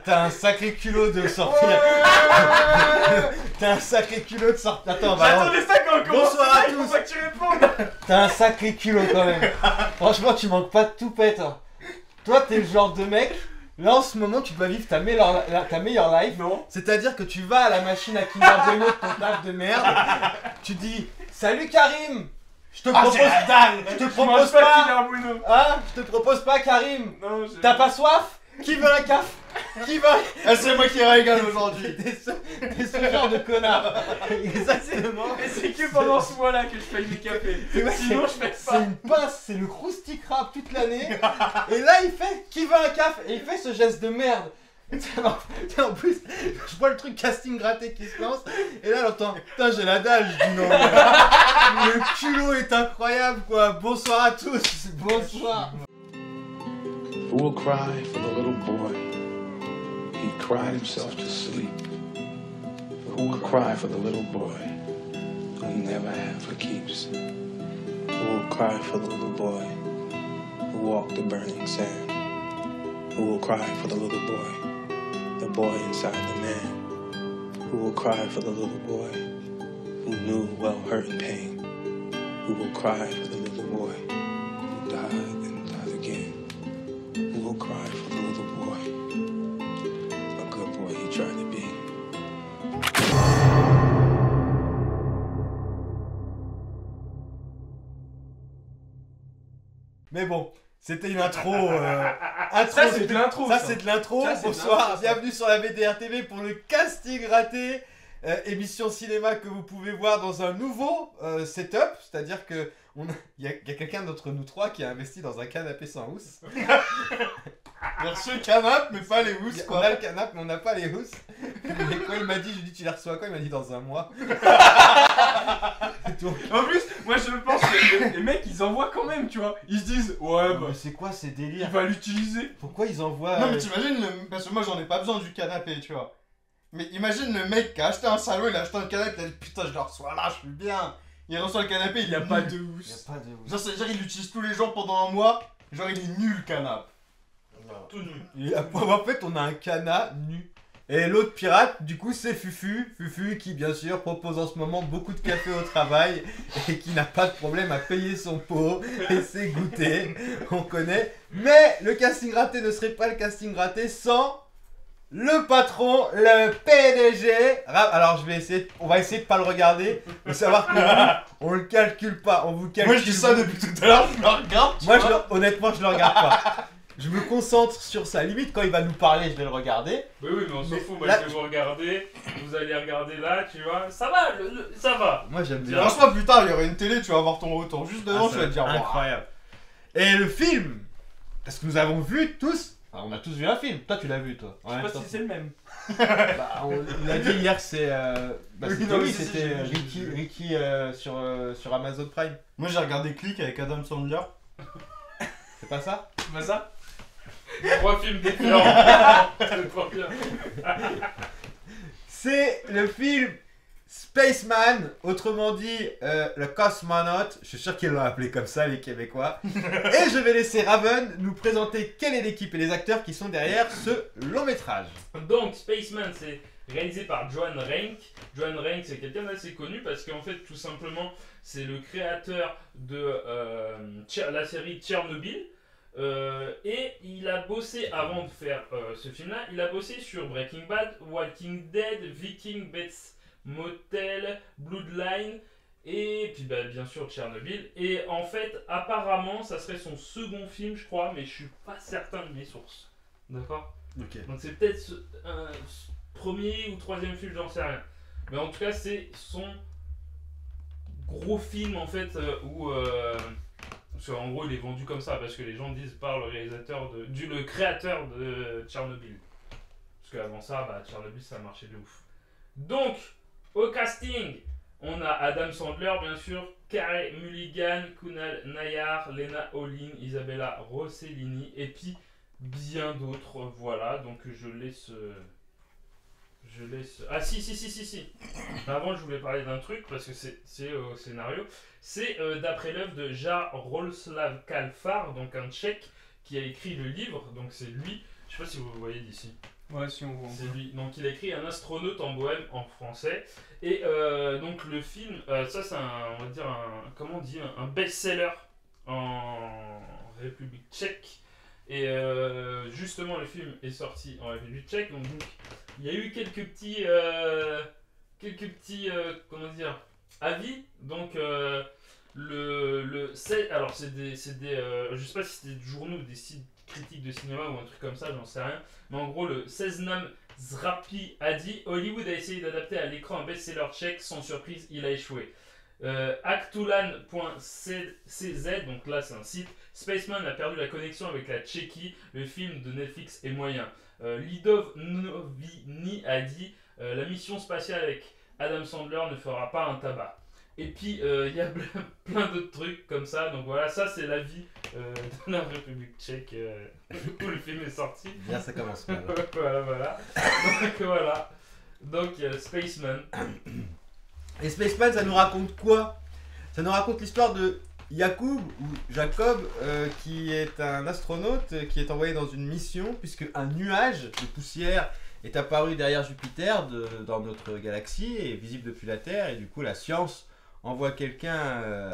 T'as un sacré culot de sortir. T'as un sacré culot de sortir. Attends, j'attendais ça quand on commence. Bonsoir à tous. Faut pas que tu répondes. T'as un sacré culot quand même. Franchement, tu manques pas de toupette. Hein. Toi, t'es le genre de mec. Là, en ce moment, tu dois vivre ta meilleure life. Non. C'est-à-dire que tu vas à la machine à Kinder Bueno de ton taf de merde. Tu dis salut Karim. Je te propose. Je te propose pas. Hein? Je te propose pas, Karim. Non, T'as pas soif? Qui veut un caf? Qui veut Ah, c'est moi qui régale aujourd'hui. T'es ce genre de connard. Exactement. Et c'est que pendant ce mois-là que je paye mes cafés. Sinon, je fais C'est pas. une pince, c'est le crousty crab toute l'année. Et là, il fait qui veut un caf? Et il fait ce geste de merde. En plus, je vois le truc casting gratté qui se lance. Et là, j'entends putain, j'ai la dalle. Je dis non. Le culot est incroyable, quoi. Bonsoir à tous. Bonsoir. Who will cry for the little boy? He cried himself to sleep. Who will cry for the little boy who he never had for keeps? Who will cry for the little boy who walked the burning sand? Who will cry for the little boy inside the man? Who will cry for the little boy who knew well hurt and pain? Who will cry for the little boy who died and died again? Who will cry for the little boy, a good boy he tried to be? Mais bon, c'était une intro. Ça, c'est de l'intro. Ça, c'est de l'intro. Ça, c'est de Bonsoir, l'intro, ça. bienvenue sur la VDR TV pour le casting raté. Émission cinéma que vous pouvez voir dans un nouveau setup. C'est-à-dire que il y a quelqu'un d'entre nous trois qui a investi dans un canapé sans housse. Merci le canapé, mais pas les housses, On quoi. a le canapé, mais on n'a pas les housses. Et quand il m'a dit, je lui ai dit, tu les reçois quand? Il m'a dit dans un mois. Donc, En plus, moi je pense que les mecs ils envoient quand même, tu vois. Ils se disent, ouais, bah, mais c'est quoi ces il délires? va l'utiliser. Pourquoi ils envoient. Non, mais t'imagines, parce que moi j'en ai pas besoin du canapé, tu vois. Mais imagine le mec qui a acheté un salaud, il a acheté un canapé, il a dit putain, je le reçois là, je suis bien. Il reçoit le canapé, Il y a est pas nul. de Il y housse. a pas de housse. Genre, c'est-à-dire, il l'utilise tous les jours pendant un mois. Genre, il est nul le canapé. Tout nu. Et en fait, on a un cana nu. Et l'autre pirate, du coup, c'est Fufu. Fufu qui, bien sûr, propose en ce moment beaucoup de café au travail et qui n'a pas de problème à payer son pot et ses goûters. On connaît. Mais le casting raté ne serait pas le casting raté sans le patron, le PDG. Alors, on va essayer de pas le regarder. Faut savoir que nous, on le calcule pas. On vous calcule. Moi, je dis ça depuis tout à l'heure, je le regarde. tu Moi, vois. honnêtement, je le regarde pas. Je me concentre sur ça. Limite, quand il va nous parler, je vais le regarder. Oui, oui, mais on s'en Mais fout, moi là, je vais vous regarder, vous allez regarder là, tu vois, ça va, ça va. Moi, j'aime bien. Franchement, plus tard, il y aurait une télé, tu vas voir ton retour juste devant, Ah, tu vas te dire, waouh. incroyable. Et le film, parce que nous avons vu tous. Enfin, on a tous vu un film. Toi, tu l'as vu, toi. Je sais pas si c'est le même. Bah, il a dit hier que c'est. Bah, Oui, c'était non, oui, mais si, c'était j'ai vu. Ricky sur Amazon Prime. Moi, j'ai regardé Click avec Adam Sandler. C'est pas ça? C'est pas ça? 3 films différents. C'est trop bien. C'est le film Spaceman, autrement dit le cosmonaute. Je suis sûr qu'ils l'ont appelé comme ça, les Québécois. Et je vais laisser Raven nous présenter quelle est l'équipe et les acteurs qui sont derrière ce long métrage. Donc, Spaceman, c'est réalisé par Joan Renck. Joan Renck, c'est quelqu'un d'assez connu parce qu'en fait, tout simplement, c'est le créateur de la série Tchernobyl. Et il a bossé, avant de faire ce film-là, il a bossé sur Breaking Bad, Walking Dead, Viking, Bates Motel, Bloodline et puis bah, bien sûr Tchernobyl. Et en fait, apparemment, ça serait son second film, je crois, mais je suis pas certain de mes sources. D'accord ? Ok. Donc c'est peut-être un premier ou troisième film, j'en sais rien. Mais en tout cas, c'est son gros film en fait où parce qu'en gros il est vendu comme ça parce que les gens disent par le réalisateur le créateur de Tchernobyl. Parce qu'avant ça, bah, Tchernobyl ça marchait de ouf. Donc au casting, on a Adam Sandler bien sûr, Carey Mulligan, Kunal Nayar, Lena Olin, Isabella Rossellini et puis bien d'autres. Voilà, donc je laisse. Ah si. Avant je voulais parler d'un truc parce que c'est au scénario. C'est d'après l'œuvre de Jaroslav Kalfar, donc un Tchèque qui a écrit le livre. Donc c'est lui Je sais pas si vous le voyez d'ici. Ouais, si on voit. C'est lui. Donc il a écrit Un astronaute en bohème en français. Et donc le film, ça c'est on va dire comment on dit, un best-seller en République tchèque. Et justement le film est sorti en République tchèque. Donc il y a eu quelques petits comment dire, avis. Donc alors c'est des je sais pas si c'était des journaux ou des sites critiques de cinéma ou un truc comme ça, j'en sais rien. Mais en gros, le Seznam Zrapi a dit Hollywood a essayé d'adapter à l'écran un best-seller tchèque, sans surprise, il a échoué. Actulan.cz, donc là c'est un site, Spaceman a perdu la connexion avec la Tchéquie, le film de Netflix est moyen. Lidov Novini a dit la mission spatiale avec Adam Sandler ne fera pas un tabac. Et puis il y a plein d'autres trucs comme ça, donc voilà, ça c'est l'avis de la République tchèque où le film est sorti. Bien, ça commence mal. Voilà. Donc voilà. Donc il y a Spaceman. Et Spaceman, ça nous raconte quoi? Ça nous raconte l'histoire de Jakub, ou Jacob, qui est un astronaute qui est envoyé dans une mission, puisque un nuage de poussière est apparu derrière Jupiter dans notre galaxie et visible depuis la Terre, et du coup la science envoie quelqu'un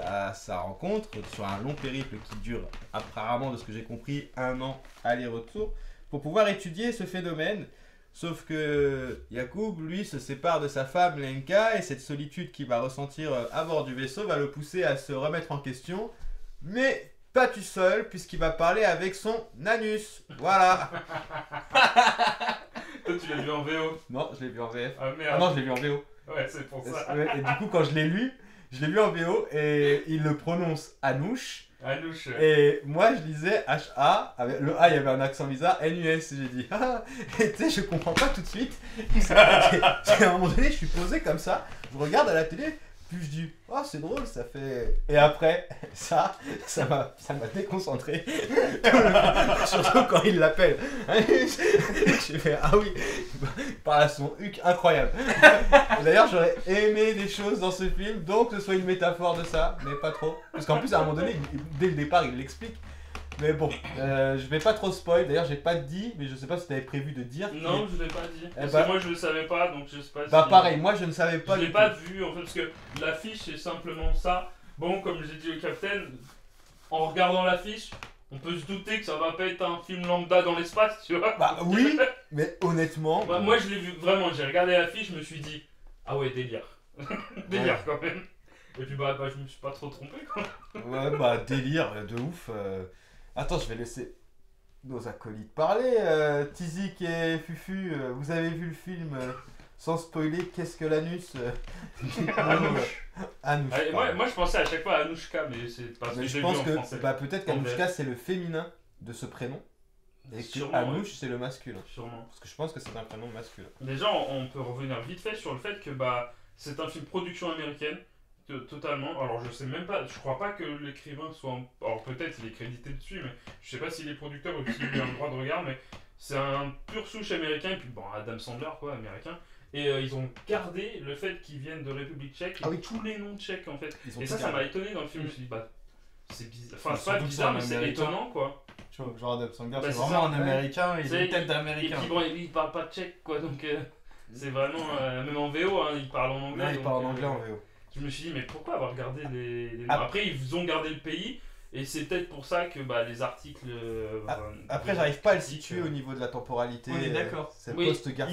à sa rencontre sur un long périple qui dure apparemment, de ce que j'ai compris, 1 an aller-retour, pour pouvoir étudier ce phénomène. Sauf que Jakub, lui, se sépare de sa femme Lenka, et cette solitude qu'il va ressentir à bord du vaisseau va le pousser à se remettre en question, mais pas tout seul, puisqu'il va parler avec son anus. Voilà. Toi tu l'as vu en VO? Non, je l'ai vu en VF. Ah merde. Ah non, je l'ai vu en VO. Ouais, c'est pour ça. Ouais, et du coup, quand je l'ai vu en VO, et il le prononce Anouche. Anouche. Et moi je lisais H-A, avec le A il y avait un accent bizarre, N-U-S, j'ai dit ah, et tu sais je comprends pas tout de suite. À un moment donné je suis posé comme ça, je regarde à la télé, puis je dis oh c'est drôle ça fait... Et après ça m'a déconcentré, surtout quand il l'appelle. J'ai fait ah oui, il parle à son huc incroyable. D'ailleurs j'aurais aimé des choses dans ce film, donc que ce soit une métaphore de ça, mais pas trop. Parce qu'en plus à un moment donné, dès le départ il l'explique. Mais bon, je vais pas trop spoil, d'ailleurs j'ai pas dit, mais je sais pas si t'avais prévu de dire. Non, je l'ai pas dit. Parce bah, que moi je le savais pas, donc je sais pas si... Bah pareil, moi je ne savais pas. Je l'ai du pas tout. vu en fait, parce que l'affiche c'est simplement ça. Bon, comme j'ai dit au capitaine, en regardant l'affiche, on peut se douter que ça va pas être un film lambda dans l'espace, tu vois. Bah oui, mais honnêtement. Bah, moi je l'ai vu vraiment, j'ai regardé l'affiche, je me suis dit, ah ouais, délire. Délire quand même. Et puis bah je me suis pas trop trompé quoi. Ouais, bah délire de ouf. Attends, je vais laisser nos acolytes parler. Tizik et Fufu, vous avez vu le film sans spoiler, qu'est-ce que l'anus Anouche. Anouche. Allez, moi je pensais à chaque fois à Anouchka, mais c'est parce que Mais j'ai je vu pense en que français. bah, peut-être En qu'Anouchka c'est le féminin de ce prénom. Et que Sûrement, Anouche ouais. c'est le masculin. Sûrement. Parce que je pense que c'est un prénom masculin. Déjà, on peut revenir vite fait sur le fait que bah c'est un film production américaine, totalement. Alors je sais même pas, je crois pas que l'écrivain soit... Alors peut-être il est crédité dessus, mais je sais pas s'il est producteur ou s'il a le droit de regard, mais c'est un pur souche américain, et puis bon, Adam Sandler quoi, américain. Et ils ont gardé le fait qu'ils viennent de République tchèque, et Ah oui. tous les noms tchèques en fait. Ils ont Et tout ça gardé. m'a étonné dans le film, je me suis dit bah... C'est bizarre, enfin c'est Surtout pas que bizarre, c'est mais un c'est Américain. étonnant quoi. Tu vois, genre Adam Sandler, Bah, c'est c'est vraiment ça, un ouais. américain, il a une tête Et d'américain. puis bon, il parle pas tchèque quoi, donc c'est vraiment, même en VO, hein, il parle en anglais. Là il donc, parle en anglais en VO. Je me suis dit, mais pourquoi avoir gardé les noms? Ah. Après, ils ont gardé le pays, et c'est peut-être pour ça que bah, les articles. Après j'arrive pas à le situer au niveau de la temporalité. On est d'accord. C'est Oui. post-guerre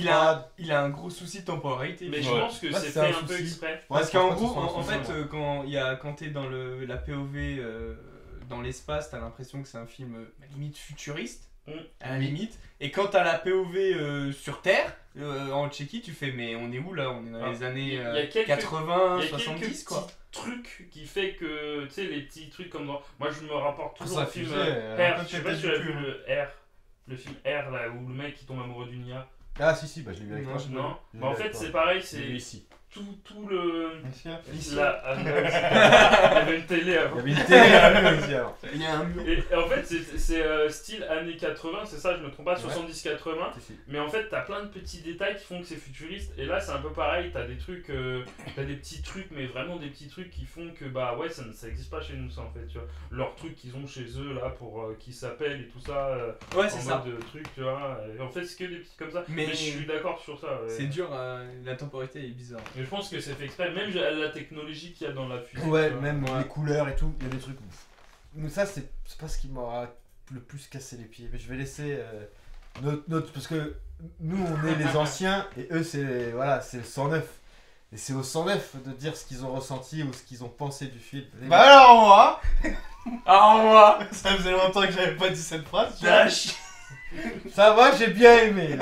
Il a un gros souci de temporalité. Mais puis- je pense que Ouais, c'est c'est fait un un peu souci. exprès. Parce Ouais, qu'en je pense gros, que ce en soit un fait, souci, quand t'es dans la POV dans l'espace, t'as l'impression que c'est un film limite futuriste, à la limite. Et quand t'as la POV sur Terre, en Tchéquie, tu fais mais on est où là? On est dans les années il y a quelques- 80, Il y a 70 quelques quoi. petits trucs qui fait que, tu sais, les petits trucs comme dans... Moi, je me rapporte toujours ça au film fusée, R. un peu Je sais pas pété si tu du as cul, vu hein. le R. Le film R, là, où le mec qui tombe amoureux d'une IA. Ah si, bah je l'ai vu avec Non, toi. Non. Je Bah, en l'ai fait, avec toi. c'est pareil, Je l'ai vu c'est... ici. tout le. Ici. La... ah, non, il y avait une télé avant. Il y avait une télé à lui ici alors. Il y a un mur. Et en fait, c'est style années 80, c'est ça, je me trompe pas, 70-80. Mais en fait, t'as plein de petits détails qui font que c'est futuriste. Et là, c'est un peu pareil, t'as des trucs, t'as des petits trucs, mais vraiment des petits trucs qui font que bah ouais, ça existe pas chez nous, ça en fait, tu vois. Leurs trucs qu'ils ont chez eux là pour qui s'appellent et tout ça. Ouais, en c'est ça. mode truc, tu vois. Et en fait, c'est que des petits comme ça. Mais je suis d'accord sur ça. Ouais. C'est dur, la temporalité est bizarre. Mais je pense que c'est fait exprès, même la technologie qu'il y a dans la fusée. Ouais, tu vois. même Ouais. les couleurs et tout, il y a des trucs. Mais ça, c'est pas ce qui m'aura le plus cassé les pieds. Mais je vais laisser notre. Parce que nous, on est les anciens et eux, c'est voilà, c'est le 109. Et c'est au 109 de dire ce qu'ils ont ressenti ou ce qu'ils ont pensé du film. Bah alors moi, Ah, moi ça faisait longtemps que j'avais pas dit cette phrase. Tu vois. Dash. Ça va, j'ai bien aimé.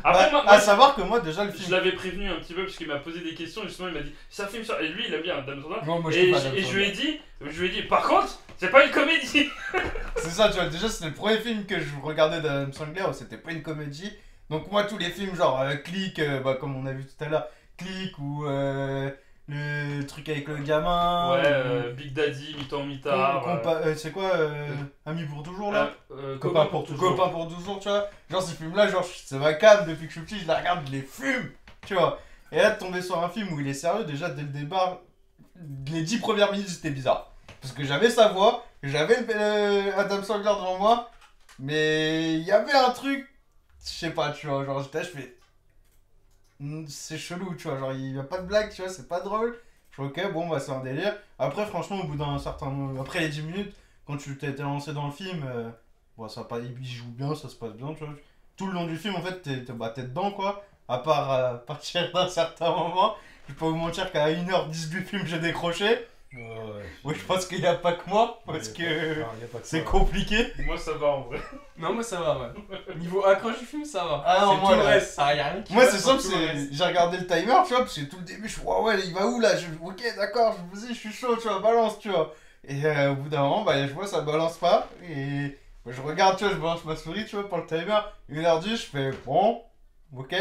Après, Bah, moi, à savoir que moi déjà le je film. l'avais prévenu un petit peu parce qu'il m'a posé des questions. Justement, il m'a dit c'est un film sur. Et lui, il aime bien Adam Sandler. Non, moi je Et, suis pas et Adam je lui ai Sandler. dit, par contre, c'est pas une comédie. C'est ça, tu vois, déjà c'était le premier film que je regardais d'Adam Sandler, c'était pas une comédie. Donc moi tous les films genre Click, bah, comme on a vu tout à l'heure, Click ou le truc avec le gamin. Ouais, Big Daddy, mi-temps, mi-tard. C'est quoi Ami pour toujours là Copain pour toujours. Copain pour toujours, tu vois. Genre ces films là, genre c'est ma cam depuis que je suis petit, je la regarde, je les fume, tu vois. Et là de tomber sur un film où il est sérieux, déjà dès le départ, les 10 premières minutes c'était bizarre. Parce que j'avais sa voix, j'avais Adam Sandler devant moi, mais il y avait un truc, je sais pas, tu vois, genre je fais... C'est chelou, tu vois, genre il y a pas de blague, tu vois, c'est pas drôle. Je fais ok, bon bah c'est un délire. Après franchement au bout d'un certain... Après les 10 minutes, quand tu t'es lancé dans le film, bon, ça pas, il joue bien, ça se passe bien, tu vois. Tout le long du film en fait t'es dedans quoi, à part à partir d'un certain moment. Je peux pas vous mentir qu'à 1h10 du film j'ai décroché. Oui, je pense qu'il n'y a pas que moi, parce que c'est compliqué. Moi, ça va en vrai. Non, moi ça va, ouais. Niveau accroche du film, ça va. Ah non, C'est moi, tout le là- reste, ça y a rien qui Moi, va c'est sur simple, tout le reste. j'ai regardé le timer, tu vois, parce que tout le début, je fais, ouais, il va où là? Ok, d'accord, vas-y, je suis chaud, tu vois, balance, tu vois. Et au bout d'un moment, bah, je vois, ça balance pas. Et bah, je regarde, tu vois, je balance ma souris, tu vois, pour le timer. 1h10, je fais, bon, ok,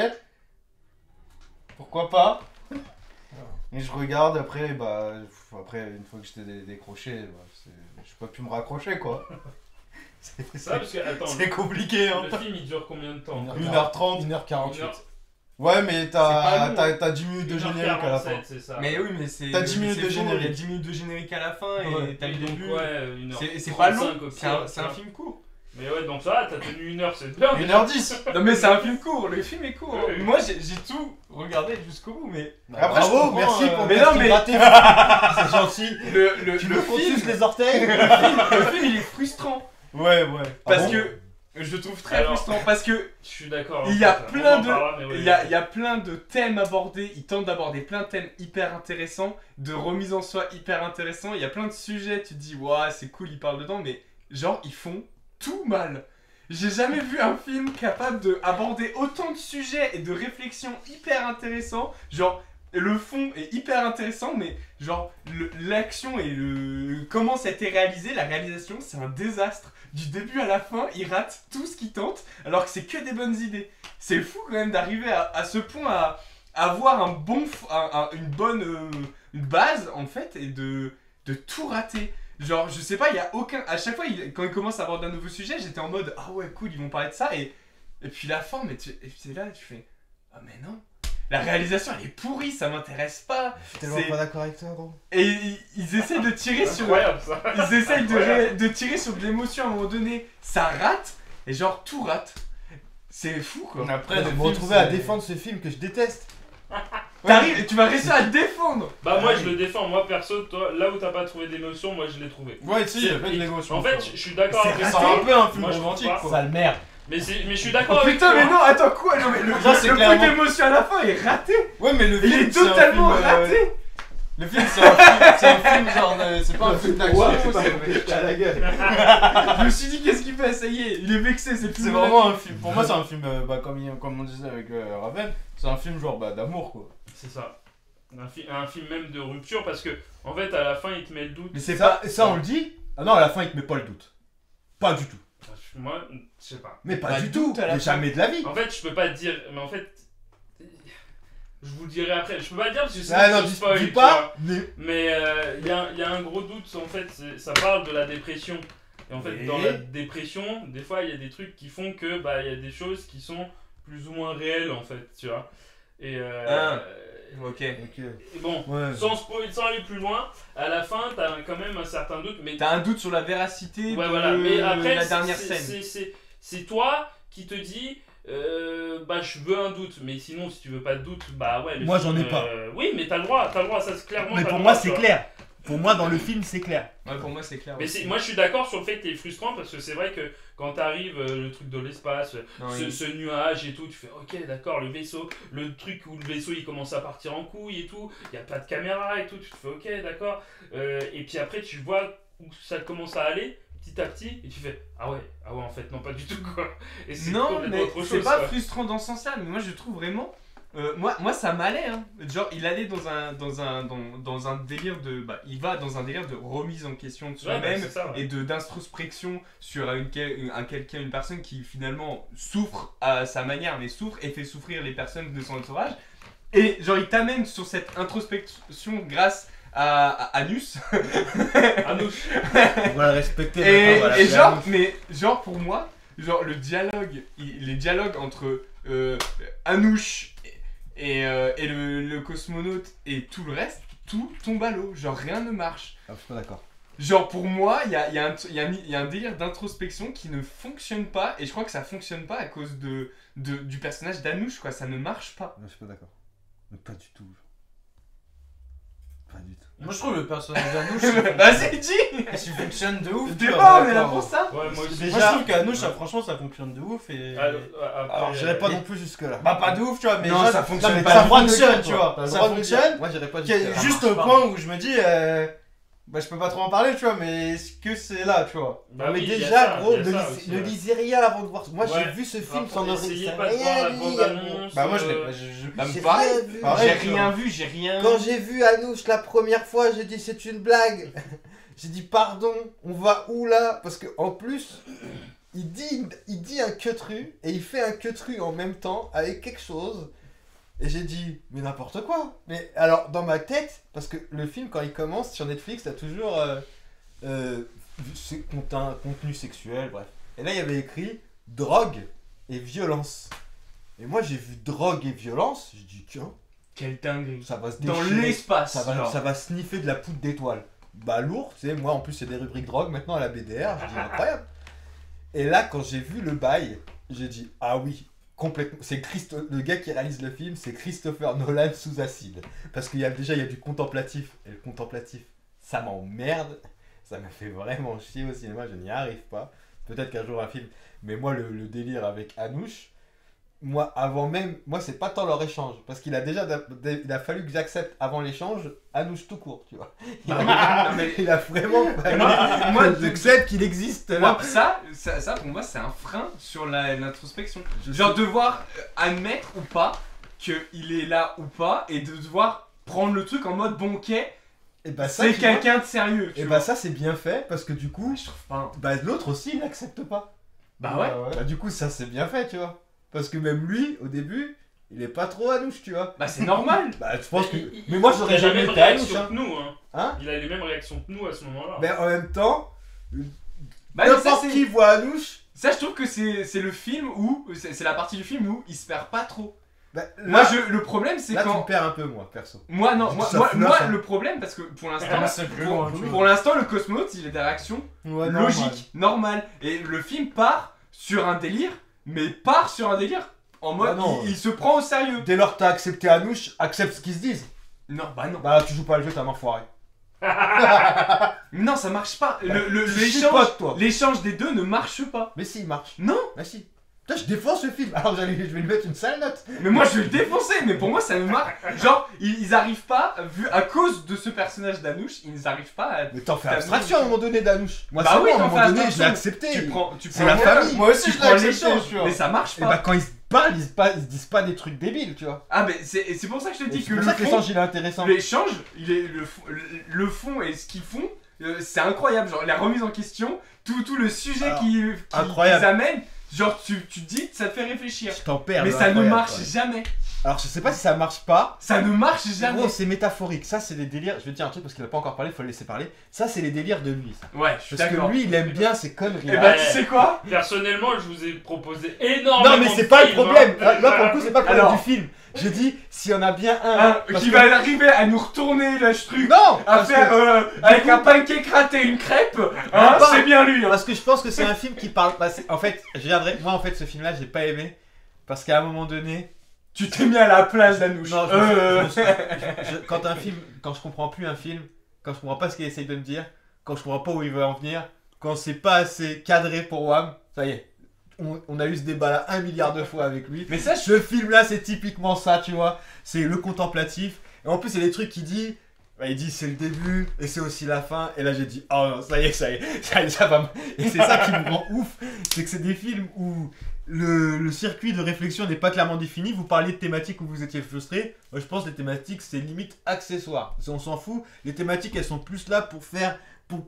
pourquoi pas. Et je regarde, après, bah, après, une fois que j'étais décroché, bah, j'ai pas pu me raccrocher, quoi. Ça, parce que, attends, C'est compliqué, hein. le film il dure combien de temps 1h30. 1h48. Ouais, mais pas long. t'as 10 minutes de 1h47, générique à la fin. c'est ça. Mais oui, mais c'est. T'as 10 minutes c'est de faux, générique. Il y a 10 minutes de générique à la fin et Ouais. t'as le donc, début. ouais, C'est pas long, 1h35 au c'est pire, un tu vois. film court. Mais ouais, donc ça, t'as tenu 1 heure, c'est bien. 1h10. Non, mais c'est un film court, le film est court. Oui. Moi j'ai tout regardé jusqu'au bout, mais. Après, je comprends, merci pour mais le non, casting mais- raté. C'est gentil. Le Tu me comptes film, tous les orteils. le film il est frustrant. Ouais. Parce bon que. Je le trouve très Alors- frustrant parce que Je suis d'accord. il y a en fait, plein on en de- parlera, mais ouais, il y a plein de thèmes abordés, ils tentent d'aborder plein de thèmes hyper intéressants, de remise en soi hyper intéressants, il y a plein de sujets, tu te dis ouais c'est cool, ils parlent dedans, mais genre ils font tout mal. J'ai jamais vu un film capable d'aborder autant de sujets et de réflexions hyper intéressants, genre le fond est hyper intéressant, mais genre l'action et comment ça a été réalisé, la réalisation c'est un désastre. Du début à la fin, ils ratent tout ce qu'ils tentent, alors que c'est que des bonnes idées. C'est fou quand même d'arriver à ce point à avoir une bonne une base en fait et de tout rater. Genre je sais pas, il y a aucun... À chaque fois quand ils commencent à aborder un nouveau sujet, j'étais en mode ah ouais cool ils vont parler de ça et puis la fin mais c'est là tu fais ah mais non. La réalisation elle est pourrie, ça m'intéresse pas. Je suis tellement C'est- pas d'accord avec toi, gros. Et ils essaient de tirer sur... incroyable ça. Ils essayent de tirer sur de l'émotion à un moment donné, ça rate, et genre tout rate. C'est fou quoi. Après, Je le vais me film, retrouver à c'est- défendre ce film que je déteste. T'arrives et tu vas réussir à te défendre. Bah, moi je le défends, moi perso, toi, là où t'as pas trouvé d'émotion, moi je l'ai trouvé. Ouais, si, il y a pas de négociation. En fait, je suis d'accord C'est avec c'est ça. un peu un film Moi, je trouve romantique, pas. quoi. Sale merde. Mais je suis Oh d'accord avec putain toi. mais non, attends quoi. Non mais le Ça, c'est coup clairement- d'émotion à la fin est raté. Ouais, mais le Il film, est c'est un totalement film, raté. Le film, c'est un film genre... c'est pas un film d'action, c'est... à la gueule. Je me suis dit qu'est-ce qu'il fait, ça y est, il est vexé, c'est plus C'est vraiment un film... Pour moi, c'est un film, bah, comme on disait avec Raven, c'est un film genre d'amour, quoi. C'est ça. Un film même de rupture parce que, en fait, à la fin, il te met le doute. Mais c'est Ça, pas... ça, on le dit. Ah non, à la fin, il te met pas le doute. Pas du tout. Moi, je sais pas. Mais pas Pas du de tout. doute à la Mais fin. jamais de la vie. En fait, je peux pas te dire, mais en fait. Je vous le dirai après. Je peux pas le dire parce que c'est Ah non, dis pas. Mais il y a un gros doute en fait. Ça parle de la dépression. Et en fait, Oui. dans la dépression, des fois, il y a des trucs qui font que il y a des choses qui sont plus ou moins réelles en fait, tu vois. Et Ok. et bon, Ouais. sans aller plus loin, à la fin, t'as quand même un certain doute. Mais T'as un doute sur la véracité ouais, de voilà. Mais après, la dernière scène. c'est toi qui te dis. Je veux un doute, mais sinon si tu veux pas de doute, ouais. Moi, j'en ai pas. Oui, mais t'as le droit, ça c'est clairement. Mais t'as pour le moi, droit, c'est tu vois. clair. Pour moi, dans le film, c'est clair. Ouais, pour moi, c'est clair. Mais aussi. moi je suis d'accord sur le fait que t'es frustrant parce que c'est vrai que quand t'arrives, le truc de l'espace, Non, ce nuage et tout, tu fais ok, d'accord, le vaisseau, le truc où le vaisseau il commence à partir en couille et tout, y a pas de caméra et tout, tu te fais ok, d'accord. Et puis après, tu vois où ça commence à aller. Petit à petit, et tu fais ah ouais en fait non pas du tout quoi. Et c'est Non, complètement mais autre c'est chose, pas quoi. frustrant dans ce sens-là, mais moi je trouve vraiment. Moi ça m'allait, hein. Genre il allait dans un délire de. Il va dans un délire de remise en question de Ouais, soi-même c'est ça, ouais. et d'introspection sur une personne qui finalement souffre à sa manière, mais souffre et fait souffrir les personnes de son entourage. Et genre il t'amène sur cette introspection grâce à Anus. Anouche. On va le respecter. Et, maintenant, voilà. et genre, mais genre pour moi, genre le dialogue, les dialogues entre Anouche et le cosmonaute et tout le reste, tout tombe à l'eau. Genre rien ne marche. Ah, je suis pas d'accord. Genre pour moi, il y a un délire d'introspection qui ne fonctionne pas et je crois que ça fonctionne pas à cause du personnage d'Anouche quoi. Ça ne marche pas. Non, je suis pas d'accord. Mais pas du tout. Pas du tout. Moi je trouve le personnage d'Anouche Vas-y dis. il fonctionne de ouf. T'es tu vois, pas, on est là d'accord. pour ça. Ouais, moi aussi. Moi je trouve qu'Anouche franchement ça fonctionne de ouf et. Alors, j'irai pas non plus jusque-là. Pas de ouf tu vois, mais Non, déjà, ça fonctionne mais pas ça du tout. fonctionne tu vois. T'as le Ça droit de le dire. fonctionne. Moi, j'irai pas Qu'il y a jusque-là. juste au point où je me dis. Je peux pas trop en parler tu vois, mais est-ce que c'est là tu vois. Bah mais oui, il y a déjà, ça, gros, il y a ça aussi, ne ouais. lisez rien avant de voir. Moi, Ouais. j'ai vu ce film Enfin, sans essayez sans pas de voir la rien lire. bande-annonce. Bah moi je l'ai. Bah, J'ai pareil. rien vu. Pareil, J'ai tu vois. rien vu, j'ai rien. Quand j'ai vu Anouche la première fois, j'ai dit c'est une blague. J'ai dit pardon, on va où là? Parce que en plus, il dit un queutru et il fait un queutru en même temps avec quelque chose. Et j'ai dit mais n'importe quoi. Mais alors dans ma tête, parce que le film quand il commence sur Netflix, t'as toujours contenu sexuel, bref. Et là il y avait écrit drogue et violence. Et moi j'ai vu drogue et violence, j'ai dit tiens, Quelle dinguerie. ça va se Dans déchirer. l'espace. Ça genre. va sniffer de la poudre d'étoile. Bah lourd, tu sais, moi en plus c'est des rubriques drogue maintenant à la BDR, j'ai dit incroyable. Et là quand j'ai vu le bail, j'ai dit ah oui, complètement, c'est le gars qui réalise le film, c'est Christopher Nolan sous acide. Parce qu'il y a déjà il y a du contemplatif, et le contemplatif, ça m'emmerde, ça me fait vraiment chier au cinéma, je n'y arrive pas. Peut-être qu'un jour un film, mais moi le délire avec Anouche, moi avant même, moi c'est pas tant leur échange, parce qu'il a déjà, il a fallu que j'accepte avant l'échange Anouche tout court, tu vois. Non, mais- Il a vraiment moi, j'accepte qu'il existe là. Moi, ça pour moi c'est un frein sur l'introspection. Genre devoir admettre ou pas qu'il est là ou pas et de devoir prendre le truc en mode bon ok, Et bah ça, c'est tu vois, quelqu'un de sérieux. tu et vois. bah ça c'est bien fait parce que du coup, Je trouve pas. bah l'autre aussi il accepte pas. Bah ouais. Bah du coup ça c'est bien fait, tu vois. Parce que même lui au début, il est pas trop Anouche, tu vois. Bah c'est normal. Bah je pense que, mais moi j'aurais il a jamais les mêmes été Anouche. réactions Hein. que nous, hein. Hein. Il a les mêmes réactions que nous à ce moment-là. Mais en même temps, Bah ça, n'importe c'est- qui voit Anouche. ça je trouve que c'est le film où c'est la partie du film où il se perd pas trop. Bah, Moi là, le problème c'est là tu quand me perds un peu moi perso. moi non moi, Ça moi, fluffe, moi, hein. le problème parce que pour l'instant c'est plus loin, tu vois. pour l'instant le cosmonaute il a des réactions Ouais, logiques, normales et le film part sur un délire mais part sur un délire en mode Bah non. il se prend au sérieux. Dès lors que t'as accepté Anouche, accepte ce qu'ils se disent. Non bah non. Bah tu joues pas le jeu, t'es un enfoiré. Non ça marche pas. Tu chipotes, L'échange toi. l'échange des deux ne marche pas. Mais si, il marche. Non. Bah si. Putain, je défends ce film. Alors je vais lui mettre une sale note. Mais moi je vais le défoncer, mais pour moi ça me marque. Genre, ils arrivent pas, vu à cause de ce personnage d'Anouche, ils arrivent pas à. Mais t'en fais T'as abstraction à un moment donné d'Anouche. Moi, Bah c'est oui, bon, à un t'en moment fais donné, je l'ai abstraction. accepté. Tu C'est prends la famille. Moi aussi tu je prends l'ai accepté, l'échange, tu vois. mais ça marche Et pas. bah quand ils se parlent, ils se disent pas des trucs débiles, tu vois. Ah, mais c'est pour ça que je te dis Et que c'est pour ça que le l'échange il est intéressant. l'échange, le fond et ce qu'ils font, c'est incroyable. Genre, la remise en question, tout le sujet Alors, qu'ils incroyable. amènent, genre, tu te dis, ça te fait réfléchir. Je t'en perds. Mais de ça ne incroyable, marche ouais. jamais. Alors je sais pas si ça marche pas. Ça ne marche jamais. Gros, c'est métaphorique. Ça, c'est des délires. Je vais te dire un truc parce qu'il a pas encore parlé, faut le laisser parler. Ça, c'est les délires de lui. Ça. Ouais, je suis Parce d'accord. que lui, il aime bien ces conneries. Et bah, tu sais quoi? Personnellement, je vous ai proposé énormément. Non, mais c'est de pas le films, problème. hein. Là, pour le coup, c'est pas le problème Alors. du film. Je dis, s'il y en a bien un. parce Qui que- va arriver à nous retourner le truc. Non À parce faire que- avec un pancake raté et une crêpe, hein, pas. c'est bien lui. Hein. Parce que je pense que c'est un film qui parle. En fait, je viendrai. Moi, en fait, ce film-là, j'ai pas aimé. Parce qu'à un moment donné. Tu t'es mis à la place d'Anouche. Non, quand je comprends plus un film, quand je comprends pas ce qu'il essaye de me dire, quand je comprends pas où il veut en venir, quand c'est pas assez cadré pour Wham, ça y est. On a eu ce débat là 1 milliard de fois avec lui. Mais ça, Ce film là, c'est typiquement ça, tu vois. C'est le contemplatif. Et en plus, il y a des trucs qu'il dit. Bah, il dit c'est le début et c'est aussi la fin. Et là, j'ai dit oh non, ça y est, ça va. Et c'est ça qui me rend ouf. C'est que c'est des films où le circuit de réflexion n'est pas clairement défini. Vous parliez de thématiques où vous étiez frustré. Moi, je pense que les thématiques, c'est limite accessoire. On s'en fout. Les thématiques, elles sont plus là pour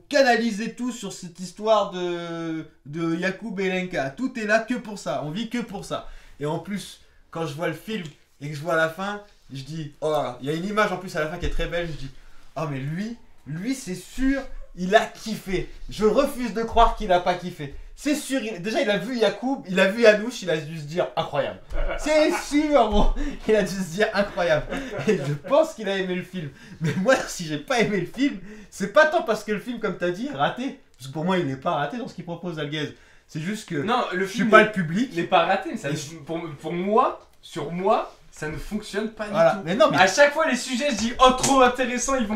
canaliser tout sur cette histoire de Yacoub et Lenka. Tout est là que pour ça. On vit que pour ça. Et en plus, quand je vois le film et que je vois la fin, je dis oh là là. Il y a une image en plus à la fin qui est très belle. Je dis oh mais lui c'est sûr, il a kiffé. Je refuse de croire qu'il a pas kiffé. C'est sûr, déjà il a vu Yacoub, il a vu Anouche, il a dû se dire incroyable. C'est sûr, bon, il a dû se dire incroyable. Et je pense qu'il a aimé le film. Mais moi, si j'ai pas aimé le film, c'est pas tant parce que le film, comme t'as dit, est raté. Parce que pour moi, il est pas raté dans ce qu'il propose, Alguez. C'est juste que non, le je suis film pas le public. n'est pas raté. Mais ça, Et pour moi, sur moi, ça ne fonctionne pas Voilà. du tout. Mais non, mais À chaque fois, les sujets, je dis oh trop intéressant, ils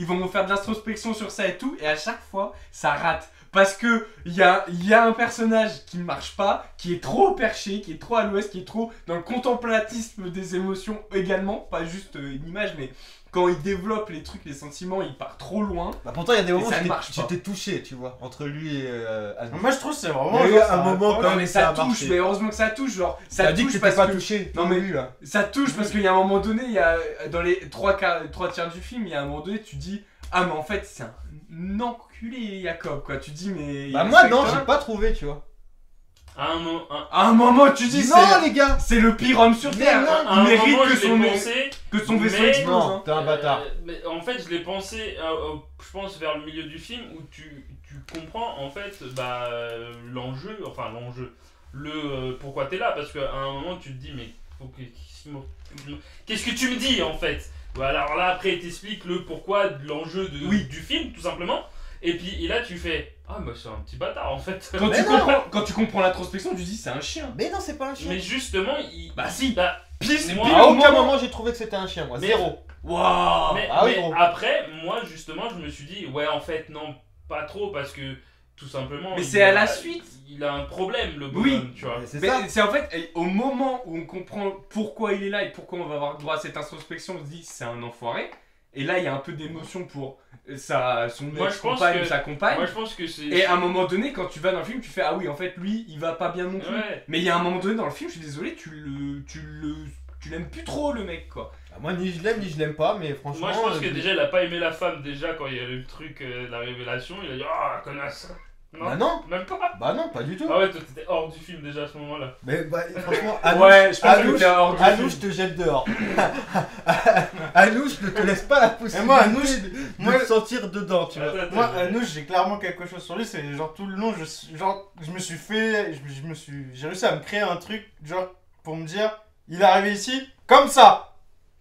vont me faire de l'introspection sur ça et tout, et à chaque fois, ça rate. Parce que il y a un personnage qui ne marche pas, qui est trop perché, qui est trop à l'ouest, qui est trop dans le contemplatisme des émotions également, pas juste une image, mais quand il développe les trucs, les sentiments, il part trop loin. bah, pourtant, il y a des moments ça où ne marche pas. j'étais touché, tu vois, entre lui et Anouche. Moi je trouve que c'est Il vraiment. y a eu genre, un ça a moment pas- quand Non mais ça a touche, marché. mais heureusement que ça touche, genre ça T'as dit que touche t'étais parce pas que touché. Non, Non mais- mais là. ça touche parce qu'il y a un moment donné, il y a dans les trois tiers du film, il y a un moment donné, tu dis ah mais en fait c'est un enculé Jacob quoi. Tu dis mais il Bah moi non, respecte j'ai pas trouvé, tu vois. À un moment, à un moment tu dis Non les gars. c'est le pire homme sur Mais terre. non, à Il un mérite moment, que je son, l'ai pensé. que son vaisseau mais- explose. Non, hein. t'es un bâtard. Mais en fait, je l'ai pensé, je pense, vers le milieu du film où tu comprends en fait l'enjeu, pourquoi t'es là. Parce qu'à un moment, tu te dis, mais qu'est-ce que tu me dis en fait? Alors là, après, il t'explique le pourquoi de l'enjeu du film, tout simplement. Et puis et là, tu fais, ah, bah c'est un petit bâtard en fait. Mais non. Quand tu comprends l'introspection, tu dis c'est un chien. Mais non, c'est pas un chien. Mais justement, Bah si. bah, Pisse, moi- pile À au aucun moment. moment j'ai trouvé que c'était un chien, moi. Mais- Zéro. Waouh. Mais, Ah oui, mais gros. après, moi justement, je me suis dit, ouais, en fait, non, pas trop, parce que tout simplement. Mais il c'est à a- la suite. Il a un problème, le bonhomme, Oui. tu vois. C'est Mais ça. c'est en fait au moment où on comprend pourquoi il est là et pourquoi on va avoir droit à cette introspection, on se dit c'est un enfoiré. Et là il y a un peu d'émotion pour son Moi, je pense ex-compagne que- ou sa compagne. Moi, je pense que c'est. Et à un moment donné, quand tu vas dans le film, tu fais ah oui, en fait, lui, il va pas bien non plus. Ouais. Mais il y a un moment donné dans le film, je suis désolé, tu l'aimes plus trop le mec quoi. Ah, moi ni je l'aime ni je l'aime pas, mais franchement. Moi, je pense que déjà, il a pas aimé la femme, déjà, quand il y a eu le truc, la révélation. Il a dit, ah, connasse. Non, Bah non. même pas. Bah non, pas du tout. Ah ouais, toi, t'étais hors du film déjà à ce moment-là. Mais bah, franchement, Ouais, je pense que Anouche, t'es hors du Anouche film. te jette dehors. Anouche ne te laisse pas la possibilité moi, Anouche, de moi- te sentir dedans, tu vois. Attends, Moi, attends. Anouche, j'ai clairement quelque chose sur lui. C'est genre tout le long, je me suis fait. J'ai réussi à me créer un truc, genre, pour me dire, il est arrivé ici comme ça.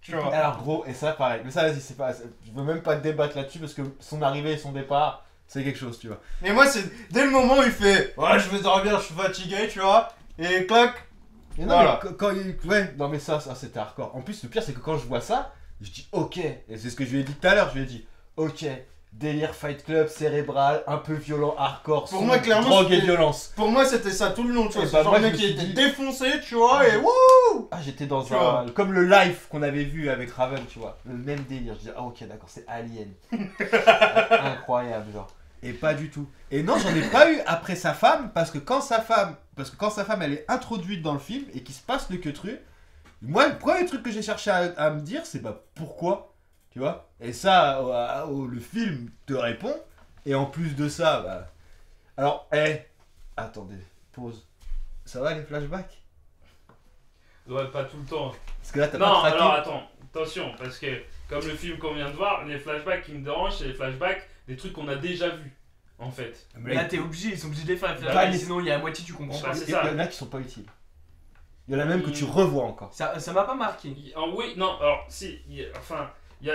Tu vois. Alors gros, et ça pareil. Mais ça, vas-y, c'est pas. Je veux même pas débattre là-dessus parce que son arrivée et son départ, c'est quelque chose, tu vois. Et moi, c'est dès le moment où il fait, ouais, je vais dormir, je suis fatigué, tu vois. Et clac. Et non, Voilà. mais quand il. Ouais, non, mais ça c'était hardcore. En plus, le pire, c'est que quand je vois ça, je dis ok. Et c'est ce que je lui ai dit tout à l'heure. Je lui ai dit ok, délire Fight Club, cérébral, un peu violent, hardcore, Pour moi, clairement, drogue et c'était- violence. Pour moi, c'était ça tout le long, tu vois. Et C'est bah, genre moi, le je mec me qui suis était dit- défoncé, tu vois, et wouh. Ah, j'étais dans Tu un. vois. Comme le live qu'on avait vu avec Raven, tu vois. Le même délire. Je dis, ah, ok, d'accord, c'est Alien. Incroyable, genre. Et pas du tout. Et non, j'en ai pas eu après sa femme, parce que quand sa femme elle est introduite dans le film et qu'il se passe le queutru, moi, le premier truc que j'ai cherché à me dire, c'est bah pourquoi, tu vois. Et ça, le film te répond. Et en plus de ça, bah. Alors, attendez, pause. Ça va les flashbacks? Ouais, pas tout le temps. Parce que là, t'as Non, pas traqué. alors attends, attention, parce que comme le film qu'on vient de voir, les flashbacks qui me dérangent, c'est les flashbacks des trucs qu'on a déjà vus, en fait. Mais Là, t'es obligé, ils sont obligés de les faire. Bah, mais- Sinon, il y a la moitié, tu comprends Bah, pas. c'est il y ça. en a qui sont pas utiles. Il y en a même que tu revois encore. Ça m'a pas marqué. Oui, non, alors si, il y en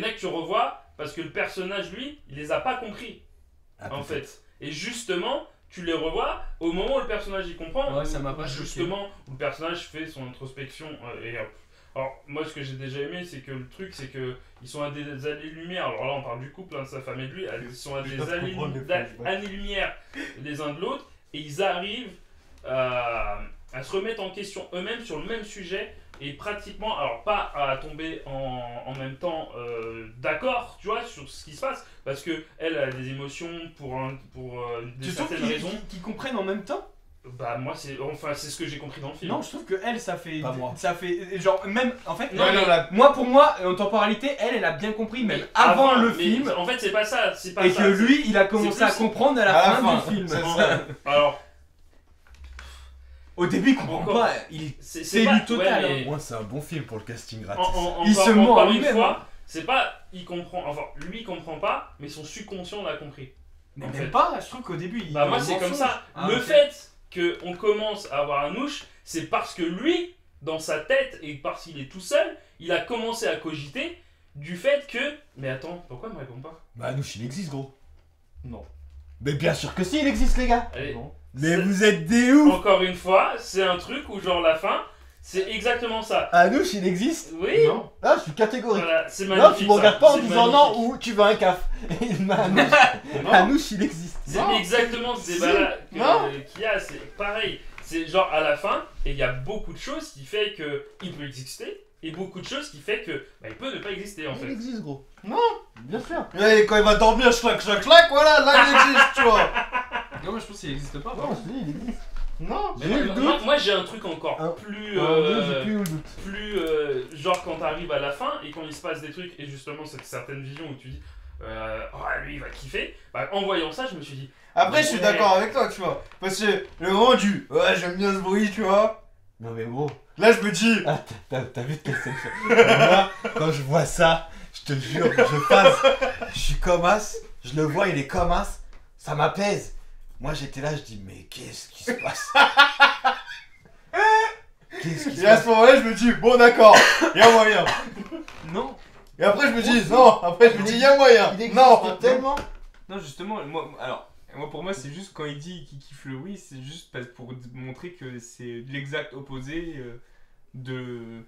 a que tu revois parce que le personnage, lui, il les a pas compris, Ah, en peut-être. fait. Et justement, tu les revois au moment où le personnage y comprend. Ouais, ça m'a pas justement, où le personnage fait son introspection. Alors, moi, ce que j'ai déjà aimé, c'est que le truc, c'est que ils sont à des années-lumière. Alors là, on parle du couple, hein, de sa femme et de lui. Ils sont à des pas comprendre les flashbacks. années-lumière les uns de l'autre. Et ils arrivent à se remettre en question eux-mêmes sur le même sujet. Et pratiquement, alors pas à tomber en même temps d'accord, tu vois, sur ce qui se passe. Parce que elle a des émotions pour des Tu trouves certaines raisons. qu'ils comprennent en même temps? Bah, moi, c'est ce que j'ai compris dans le film. Non, je trouve que elle, ça fait. Pas moi. Ça fait. Genre, même. En fait, Non, mais- moi, pour moi, en temporalité, elle a bien compris, même Mais avant le mais film. En fait, c'est pas ça. C'est pas Et ça, que c'est- lui, il a commencé à plus- comprendre à la à la fin fin, du film. c'est Alors, Au début, il comprend Encore. pas. Il... c'est C'est pas- du total, ouais, mais Moi, c'est un bon film pour le casting en- gratis. en- Il encore- se ment encore à une lui-même, fois, c'est pas il comprend. Enfin, lui, il comprend pas, mais son subconscient l'a compris. Mais En même fait. pas, je trouve qu'au début, il. Bah, moi, un c'est comme mensonge. ça. Ah, Le ok. fait qu'on commence à avoir un ouche, c'est parce que lui, dans sa tête, et parce qu'il est tout seul, il a commencé à cogiter du fait que. Mais attends, pourquoi il me répond pas? Bah, Anouche, il existe, gros. Non. Mais bien sûr que si, il existe, les gars. Allez, Non. Mais C'est- vous êtes des ouf. encore une fois, c'est un truc où, genre, la fin, c'est exactement ça. Anouche, il existe. Oui, Non. Ah, je suis catégorique. voilà, c'est Non, magnifique. tu me regardes ça. pas en C'est disant non magnifique. ou tu veux un caf. Anouche, Anouche, il existe. C'est Non. exactement ce débat-là Non. qu'il y a, c'est pareil. C'est genre à la fin, et il y a beaucoup de choses qui fait que il peut exister, et beaucoup de choses qui fait que bah, il peut ne pas exister en Il fait. existe, gros. Non. Bien sûr. Et quand il va dormir, clac, voilà, là il existe, tu vois. Non, mais je pense qu'il existe pas. Non, je te dis, il existe. Non. J'ai eu le Moi, doute. moi, j'ai un truc encore Un- plus, J'ai plus eu le doute. genre quand t'arrives à la fin et quand il se passe des trucs et justement cette certaine vision où tu dis oh lui il va kiffer, bah, en voyant ça je me suis dit Après, je suis Ouais. d'accord avec toi, tu vois. Parce que le moment du ouais, j'aime bien ce bruit, tu vois. Non, mais gros. Là, je me dis. Ah, t'as vu de quelle section. Moi, quand je vois ça, je te jure, je passe. Je suis comme as. Je le vois, il est comme as. Ça m'apaise. Moi, j'étais là, je dis, mais qu'est-ce qui se passe? Qu'est-ce qui se Et à passe? ce moment-là, je me dis, bon, d'accord, il y a moyen. Non, Et après, je me dis, non, après, je me dis, il y a moyen. Il existe Non, tellement. non, justement, moi pour moi, c'est juste quand il dit qu'il kiffe le oui, c'est juste pour montrer que c'est l'exact opposé de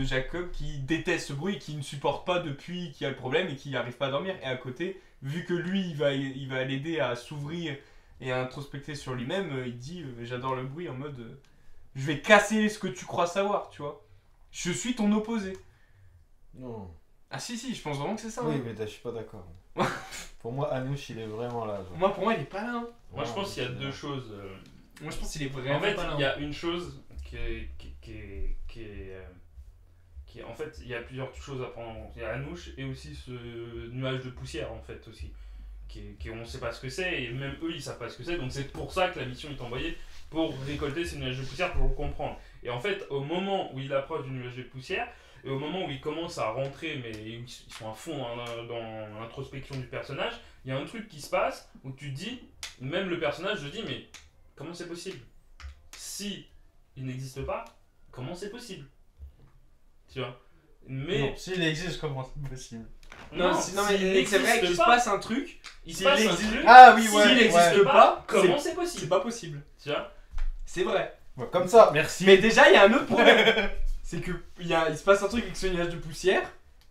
Jacob qui déteste ce bruit, qui ne supporte pas depuis qu'il y a le problème et qui n'arrive pas à dormir. Et à côté, vu que lui, il va l'aider à s'ouvrir et à introspecter sur lui-même, il dit j'adore le bruit en mode je vais casser ce que tu crois savoir, tu vois. Je suis ton opposé. Non. Ah si, je pense vraiment que c'est ça. Oui, hein. mais je suis pas d'accord. Pour moi, Anouche, il est vraiment là. genre. Moi, pour moi, il est pas là. hein. moi je Non, pense qu'il y a c'est deux vrai. choses. Moi, je pense qu'il est vraiment En fait pas là. il y a une chose qui en fait il y a plusieurs choses à prendre en compte. Il y a Anouche et aussi ce nuage de poussière en fait aussi. On sait pas ce que c'est et même eux ils savent pas ce que c'est donc c'est pour ça que la mission est envoyée pour récolter ces nuages de poussière pour le comprendre. Et en fait au moment où il approche du nuage de poussière et au moment où il commence à rentrer mais ils sont à fond dans l'introspection du personnage, il y a un truc qui se passe où tu te dis, même le personnage se dit mais comment c'est possible? Si il n'existe pas, comment c'est possible? Tu vois? Mais non, s'il existe, comment c'est possible? Non, s'il mais c'est n'existe vrai qu'il se pas, passe un truc. il se s'il passe un existe- truc. Ah oui, s'il ouais, n'existe ouais. pas, C'est- comment c'est C'est possible? pas possible. Tu vois? C'est vrai. Ouais, comme ça. Merci. Mais déjà, il y a un autre problème. C'est que il se passe un truc avec ce nuage de poussière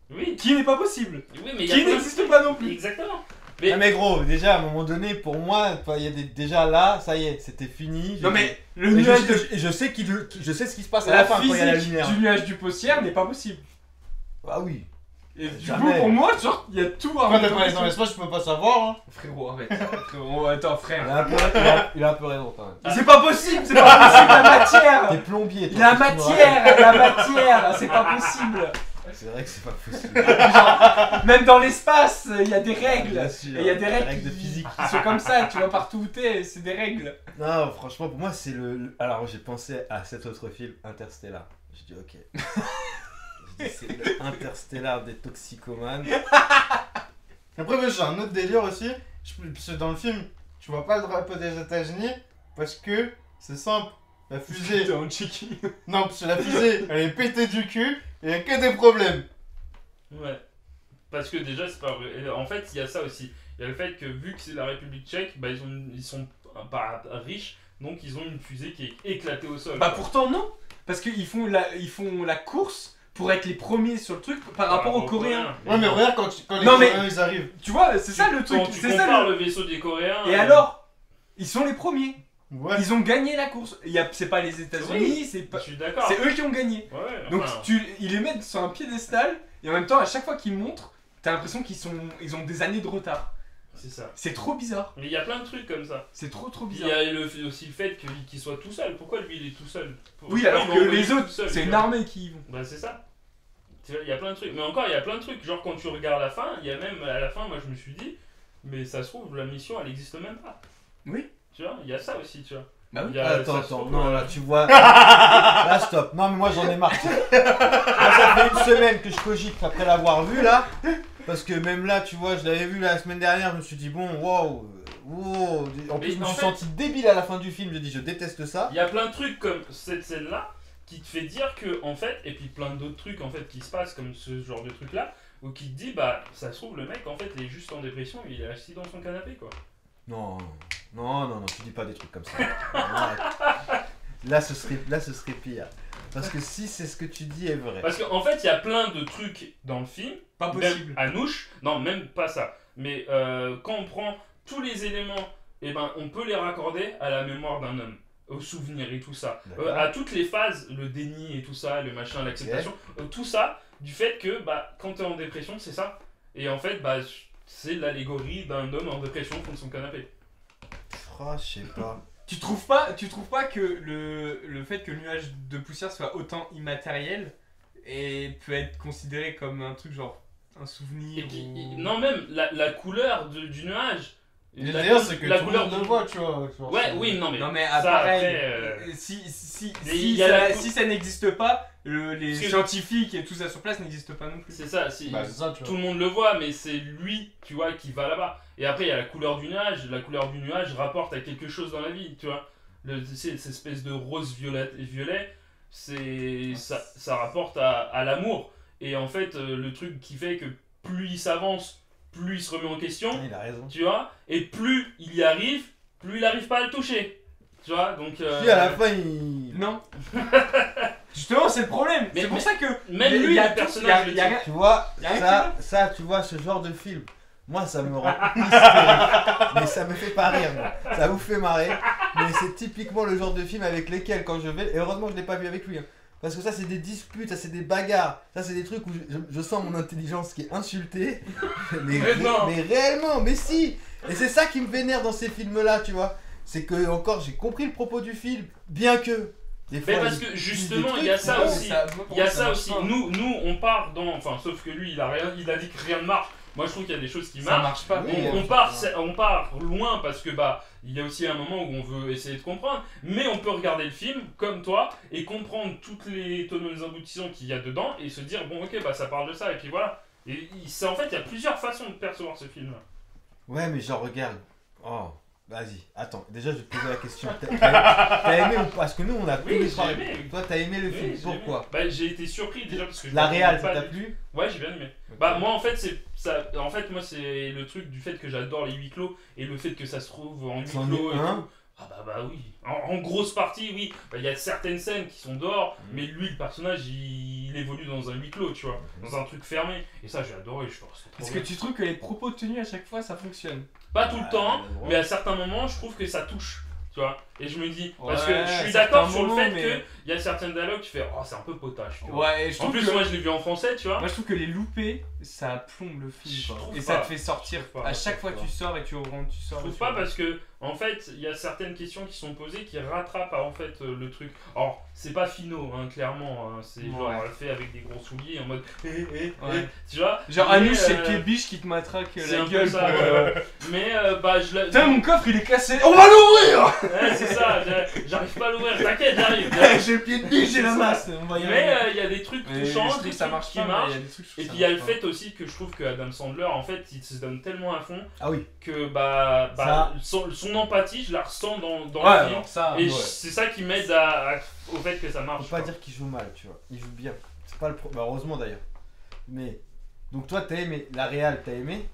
Oui. qui n'est pas possible. Oui, mais il y a Qui plein- n'existe pas non plus. Exactement. Ah, mais gros, déjà, à un moment donné, pour moi, il y a déjà là, ça y est, c'était fini. Non mais le Et nuage de je sais je sais ce qui se passe à la la fin quand il y a la physique lumière. du nuage du poussière n'est pas possible. Ah oui. Et du Jamais. coup, pour moi, genre, il y a tout Quand t'es pas allé dans l'espace, tu peux pas savoir. Hein. Frérot, arrête. Frérot, attends, Il frère. a il a un peu raison quand même. C'est pas possible, c'est pas possible, la matière. T'es plombier. toi, La qu'est-ce que tu me matière, c'est pas possible. racontes? C'est vrai que c'est pas possible. Genre, même dans l'espace, il y a des règles. Bien sûr, Et il y a des règles, de physique. qui sont comme ça, tu vois, partout où t'es, c'est des règles. Non, franchement, pour moi, c'est Alors, j'ai pensé à cet autre film, Interstellar. Je dis ok. Je dis c'est le Interstellar des toxicomanes. Après, moi, j'ai un autre délire aussi. Parce que dans le film, tu vois pas le drapeau des États-Unis parce que c'est simple. La fusée. T'es en Tchéquie. Non, parce que la fusée, elle est pétée du cul et il y a que des problèmes. Ouais. Parce que déjà, c'est pas vrai. Et en fait, il y a ça aussi. Il y a le fait que vu que c'est la République tchèque, bah, ils sont pas riches, donc ils ont une fusée qui est éclatée au sol. Bah quoi. pourtant non, parce qu'ils font la course pour être les premiers sur le truc par rapport aux Coréens. Ouais, mais regarde quand les Non, mais- Coréens ils arrivent. Tu vois, c'est ça le truc. Quand tu C'est ça compares le vaisseau des Coréens. Et alors, ils sont les premiers. Ouais. Ils ont gagné la course. C'est pas les États-Unis, c'est Je pas. suis d'accord. C'est eux qui ont gagné. Ouais, Donc enfin, ils les mettent sur un piédestal et en même temps à chaque fois qu'ils montrent, t'as l'impression ils ont des années de retard. c'est ça. C'est trop bizarre. Mais il y a plein de trucs comme ça. C'est trop Il y bizarre. a aussi le fait qu'il soit tout seul. Pourquoi lui il est tout seul? Oui, Pourquoi alors il m'a que envoyé les tout autres, seul, c'est tu une vois? armée qui y vont. Bah c'est ça. Tu vois, il y a plein de trucs. Mais encore, il y a plein de trucs. Genre quand tu regardes la fin, il y a même à la fin, moi je me suis dit, mais ça se trouve, la mission elle existe même pas. Oui. Tu vois, il y a ça aussi, tu vois. Bah oui. Il y a- Attends, ça se attends, trouve, non, là, tu vois. Là, stop. Non, mais moi, j'en ai marre. Moi, ça fait une semaine que je cogite après l'avoir vu, là. Parce que même là, tu vois, je l'avais vu la semaine dernière, je me suis dit, bon, waouh. Wow. En plus, Mais je me en suis fait- senti débile à la fin du film. Je dis, je déteste ça. Il y a plein de trucs comme cette scène-là qui te fait dire que, en fait, et puis plein d'autres trucs en fait qui se passent comme ce genre de truc-là, où qui te dit, bah, ça se trouve, le mec en fait il est juste en dépression, il est assis dans son canapé quoi. Non, non, non, non, tu dis pas des trucs comme ça. Non, arrête. Là, ce serait pire. Parce que si c'est ce que tu dis est vrai. Parce qu'en fait, il y a plein de trucs dans le film, Pas même possible. Anouche, non, même pas ça. Mais quand on prend tous les éléments, eh ben, on peut les raccorder à la mémoire d'un homme, aux souvenirs et tout ça. D'accord. À toutes les phases, le déni et tout ça, le machin, l'acceptation, tout ça, du fait que bah, quand tu es en dépression, c'est ça. Et en fait, bah, c'est l'allégorie d'un homme en dépression contre son canapé. Oh, je sais pas. Tu trouves pas que le fait que le nuage de poussière soit autant immatériel et peut être considéré comme un truc genre un souvenir ou... Non, même la couleur du nuage. Et La d'ailleurs, cou- c'est que la tout le couleur monde le du- voit, tu vois. genre, Ouais, c'est- oui, non, mais. Non mais ça, pareil, après, si Mais il y a la cou- si ça n'existe pas, les Parce que- scientifiques et tout ça sur place n'existent pas non plus. C'est ça, si. Bah, c'est ça, tu Tout vois. le monde le voit, mais c'est lui, tu vois, qui va là-bas. Et après, il y a la couleur du nuage. La couleur du nuage rapporte à quelque chose dans la vie, tu vois. Cette espèce de rose violet, ça rapporte à l'amour. Et en fait, le truc qui fait que plus il s'avance, plus il se remet en question, Il a raison. tu vois. Et plus il y arrive, plus il n'arrive pas à le toucher. Tu vois, donc. Puis à la fin, il. Non. Justement, c'est le problème. Mais- C'est pour mais- ça que Même il lui, y a le tout- personnage, il y a rien- Tu vois, Y a rien ça, tu vois, ce genre de film, moi, ça me rend hystérique. Mais ça me fait pas rire, moi. Ça vous fait marrer. Mais c'est typiquement le genre de film avec lesquels, quand je vais, et heureusement que je l'ai pas vu avec lui, hein. Parce que ça, c'est des disputes, ça, c'est des bagarres. Ça, c'est des trucs où je sens mon intelligence qui est insultée. Mais non. réellement, mais si. Et c'est ça qui me vénère dans ces films-là, tu vois. C'est que, encore, j'ai compris le propos du film, bien que. Des Mais fois, parce ils que disent justement, des il y a trucs, ça ouais. aussi. moi, pour Il y a moi, ça marche aussi. pas. Nous, on part dans. Enfin, sauf que lui, il a dit que rien ne marche. Moi, je trouve qu'il y a des choses qui Ça marchent. marche pas. Oui, On part loin parce que bah il y a aussi un moment où on veut essayer de comprendre, mais on peut regarder le film comme toi et comprendre toutes les tenants et aboutissants qu'il y a dedans et se dire bon ok bah ça parle de ça et puis voilà. Et en fait il y a plusieurs façons de percevoir ce film. Ouais, mais genre, regarde. Oh, vas-y, attends. Déjà, je vais te poser la question. T'as aimé ou pas? Parce que nous, on a tous Oui, les j'ai trois. aimé. Toi, t'as aimé le Oui, film. j'ai Pourquoi aimé. Bah j'ai été surpris déjà parce que je La m'attendais réal, pas ça t'a du- plu? Ouais, j'ai bien aimé. Bah moi en fait c'est ça. En fait moi c'est le truc du fait que j'adore les huis clos et le fait que ça se trouve en huis C'en clos est et un. tout. Ah bah oui. En grosse partie oui. Bah, il y a certaines scènes qui sont dehors, mais lui le personnage il évolue dans un huis clos tu vois, dans un truc fermé. Et ça j'ai adoré. Je pense que c'est trop Est-ce bien. que tu trouves que les propos tenus à chaque fois ça fonctionne? Pas tout le temps, ouais. mais à certains moments je trouve que ça touche. Tu vois. Et je me dis parce que Ouais, je suis à d'accord certains sur le moments, fait mais- que il y a certains dialogues tu fais oh c'est un peu potache. Tu vois. Ouais, et je En trouve plus que moi je l'ai vu en français tu vois. moi je trouve que les loupés ça plombe le Je film quoi. trouve Et pas. ça te fait sortir Je trouve pas, à je chaque fois trouve que tu sors et que tu rentres, tu sors. Je trouve tu pas rentres. parce que en fait il y a certaines questions qui sont posées qui rattrapent en fait le truc. Alors c'est pas finaux hein, clairement hein, c'est genre Ouais. fait avec des gros souliers en mode Ouais. tu vois. Genre Mais, Anouche c'est le euh, pied de biche qui te matraque c'est la un peu gueule ça, pour, ouais. Mais bah je l'ai. Putain mon coffre il est cassé. On va l'ouvrir. Ouais, c'est ça, j'arrive pas à l'ouvrir, t'inquiète, j'arrive. J'ai le pied de nez, j'ai la masse. On va y Mais arriver. il y a des trucs Mais je touchants, trouve des que ça trucs marche qui pas, mais marchent. il y a des trucs, je trouve Et ça puis il y a le marche pas. fait aussi que je trouve que Adam Sandler, en fait, il se donne tellement à fond Ah oui. que Ça- son empathie, je la ressens dans Ouais, le film. alors ça, Et ouais. c'est ça qui m'aide au fait que ça marche. Faut pas quoi. dire qu'il joue mal, tu vois. Il joue bien. C'est pas le bah, heureusement d'ailleurs. Mais donc toi t'as aimé la réal, t'as aimé.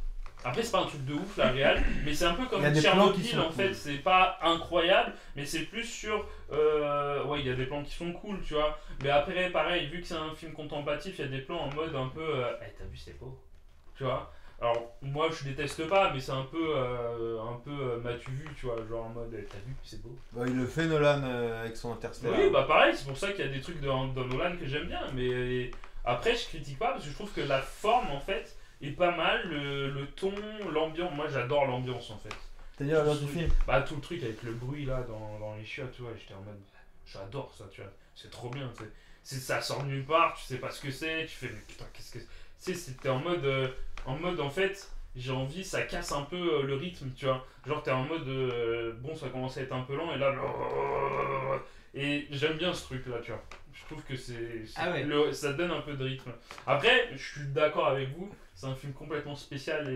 Après, c'est pas un truc de ouf la réal, mais c'est un peu comme Il y a des plans qui Tchernobyl sont en fait. cool. C'est pas incroyable, mais c'est plus sur. Ouais, il y a des plans qui sont cool, tu vois. Mais après, pareil, vu que c'est un film contemplatif, il y a des plans en mode un peu. T'as vu, c'est beau. Tu vois. Alors, moi je déteste pas, mais c'est un peu. M'as-tu vu, tu vois. Genre en mode. T'as vu, c'est beau. Bah, il le fait Nolan avec son Interstellar. Oui, bah pareil, c'est pour ça qu'il y a des trucs de Nolan que j'aime bien. Mais après, je critique pas parce que je trouve que la forme en fait est pas mal. Le ton, l'ambiance. Moi j'adore l'ambiance en fait. C'est-à-dire l'heure du film. Bah tout le truc avec le bruit là dans les chiottes, tu vois, j'étais en mode. J'adore ça, tu vois. C'est trop bien, tu sais. Ça sort de nulle part, tu sais pas ce que c'est, tu fais mais putain, qu'est-ce que c'est. Tu sais, c'était en mode en fait. J'ai envie, ça casse un peu le rythme, tu vois. Genre, t'es en mode, bon, ça commence à être un peu lent, et là, et j'aime bien ce truc-là, tu vois. Je trouve que Ah ouais. ça donne un peu de rythme. Après, je suis d'accord avec vous, c'est un film complètement spécial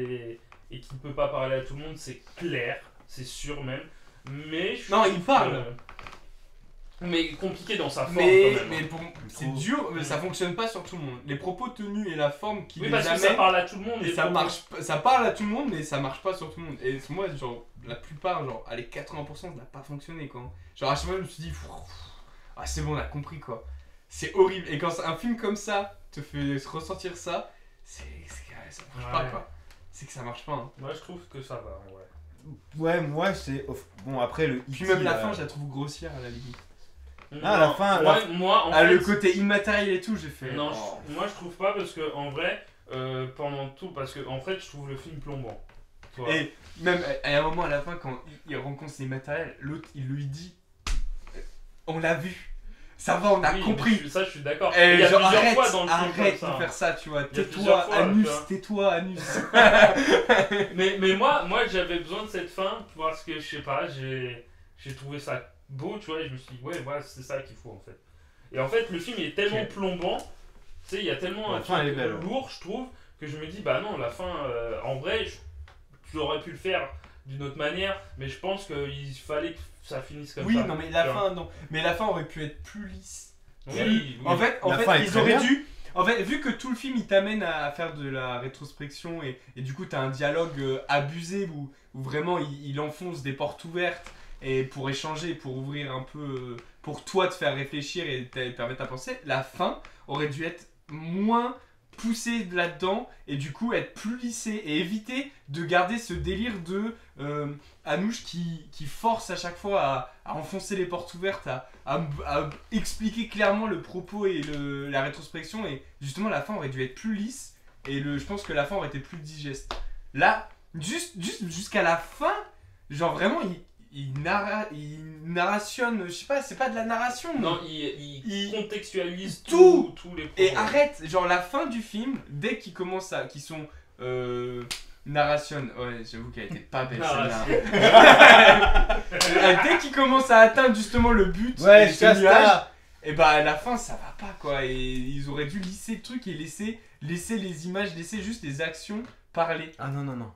et qui ne peut pas parler à tout le monde, c'est clair, c'est sûr même. Mais je Non, trouve il parle. mais compliqué dans sa forme Mais, quand même. mais hein. pour, c'est dur, mais ça fonctionne pas sur tout le monde. Les propos tenus et la forme qui Oui, les parce que ça amènent, parle à tout le monde. et les ça propos. marche, ça parle à tout le monde, mais ça marche pas sur tout le monde. Et moi, genre, la plupart, genre, allez, 80%, ça n'a pas fonctionné, quoi. Genre, à chaque fois, je me suis dit, ah, c'est bon, on a compris, quoi. C'est horrible. Et quand un film comme ça te fait ressentir ça, ça marche pas, Ouais. quoi. C'est que ça marche pas, hein. Moi, je trouve que ça va, ouais. Ouais, moi c'est. Bon, après le. Puis E.T., même la là- fin, je la trouve grossière, à la limite. Ah, à la fin, Moi, en Ah, fait, le côté immatériel et tout, j'ai fait. non, oh. moi je trouve pas parce que en vrai, pendant tout, parce que en fait, je trouve le film plombant. Tu vois. Et même à un moment à la fin, quand il rencontre ses matériels, l'autre il lui dit on l'a vu, ça va, on a Oui, compris. mais ça, je suis d'accord. Et Il y a genre, plusieurs arrête, fois dans le film arrête comme de ça, faire ça, tu vois. Il y a plusieurs Tais-toi, fois, anus, tu vois. tais-toi, anus. Mais moi j'avais besoin de cette fin parce que je sais pas, j'ai trouvé ça beau, tu vois, et je me suis dit, ouais, voilà, c'est ça qu'il faut en fait. Et en fait, le film il est tellement Ok. plombant, tu sais, il y a tellement La un fin, truc elle est belle, ouais. lourd, je trouve, que je me dis, bah non, la fin, en vrai, j'aurais pu le faire d'une autre manière, mais je pense qu'il fallait que ça finisse comme Oui, ça. non, mais la tu vois. fin, non. Mais la fin aurait pu être plus lisse. Oui, oui. En fait, La fin est ils très auraient bien. dû. En fait, vu que tout le film il t'amène à faire de la rétrospection et du coup t'as un dialogue abusé où vraiment il enfonce des portes ouvertes et pour échanger, pour ouvrir un peu, pour toi te faire réfléchir et te permettre à penser, la fin aurait dû être moins poussée là-dedans et du coup être plus lissée et éviter de garder ce délire de Anouche qui force à chaque fois à enfoncer les portes ouvertes, à expliquer clairement le propos et la rétrospection et justement la fin aurait dû être plus lisse et je pense que la fin aurait été plus digeste. Là, juste jusqu'à la fin, genre vraiment il narrationne, je sais pas, c'est pas de la narration. mais- Non, il contextualise Tout. tous les Et propos. arrête, genre la fin du film, dès qu'ils commencent à, qu'ils sont narration, ouais j'avoue qu'elle était pas belle celle-là. Dès qu'ils commencent à atteindre justement le but, Ouais, de je ce casse nuage, là. et bah à la fin ça va pas quoi, et ils auraient dû lisser le truc et laisser les images, laisser juste les actions parler. Ah non, non, non.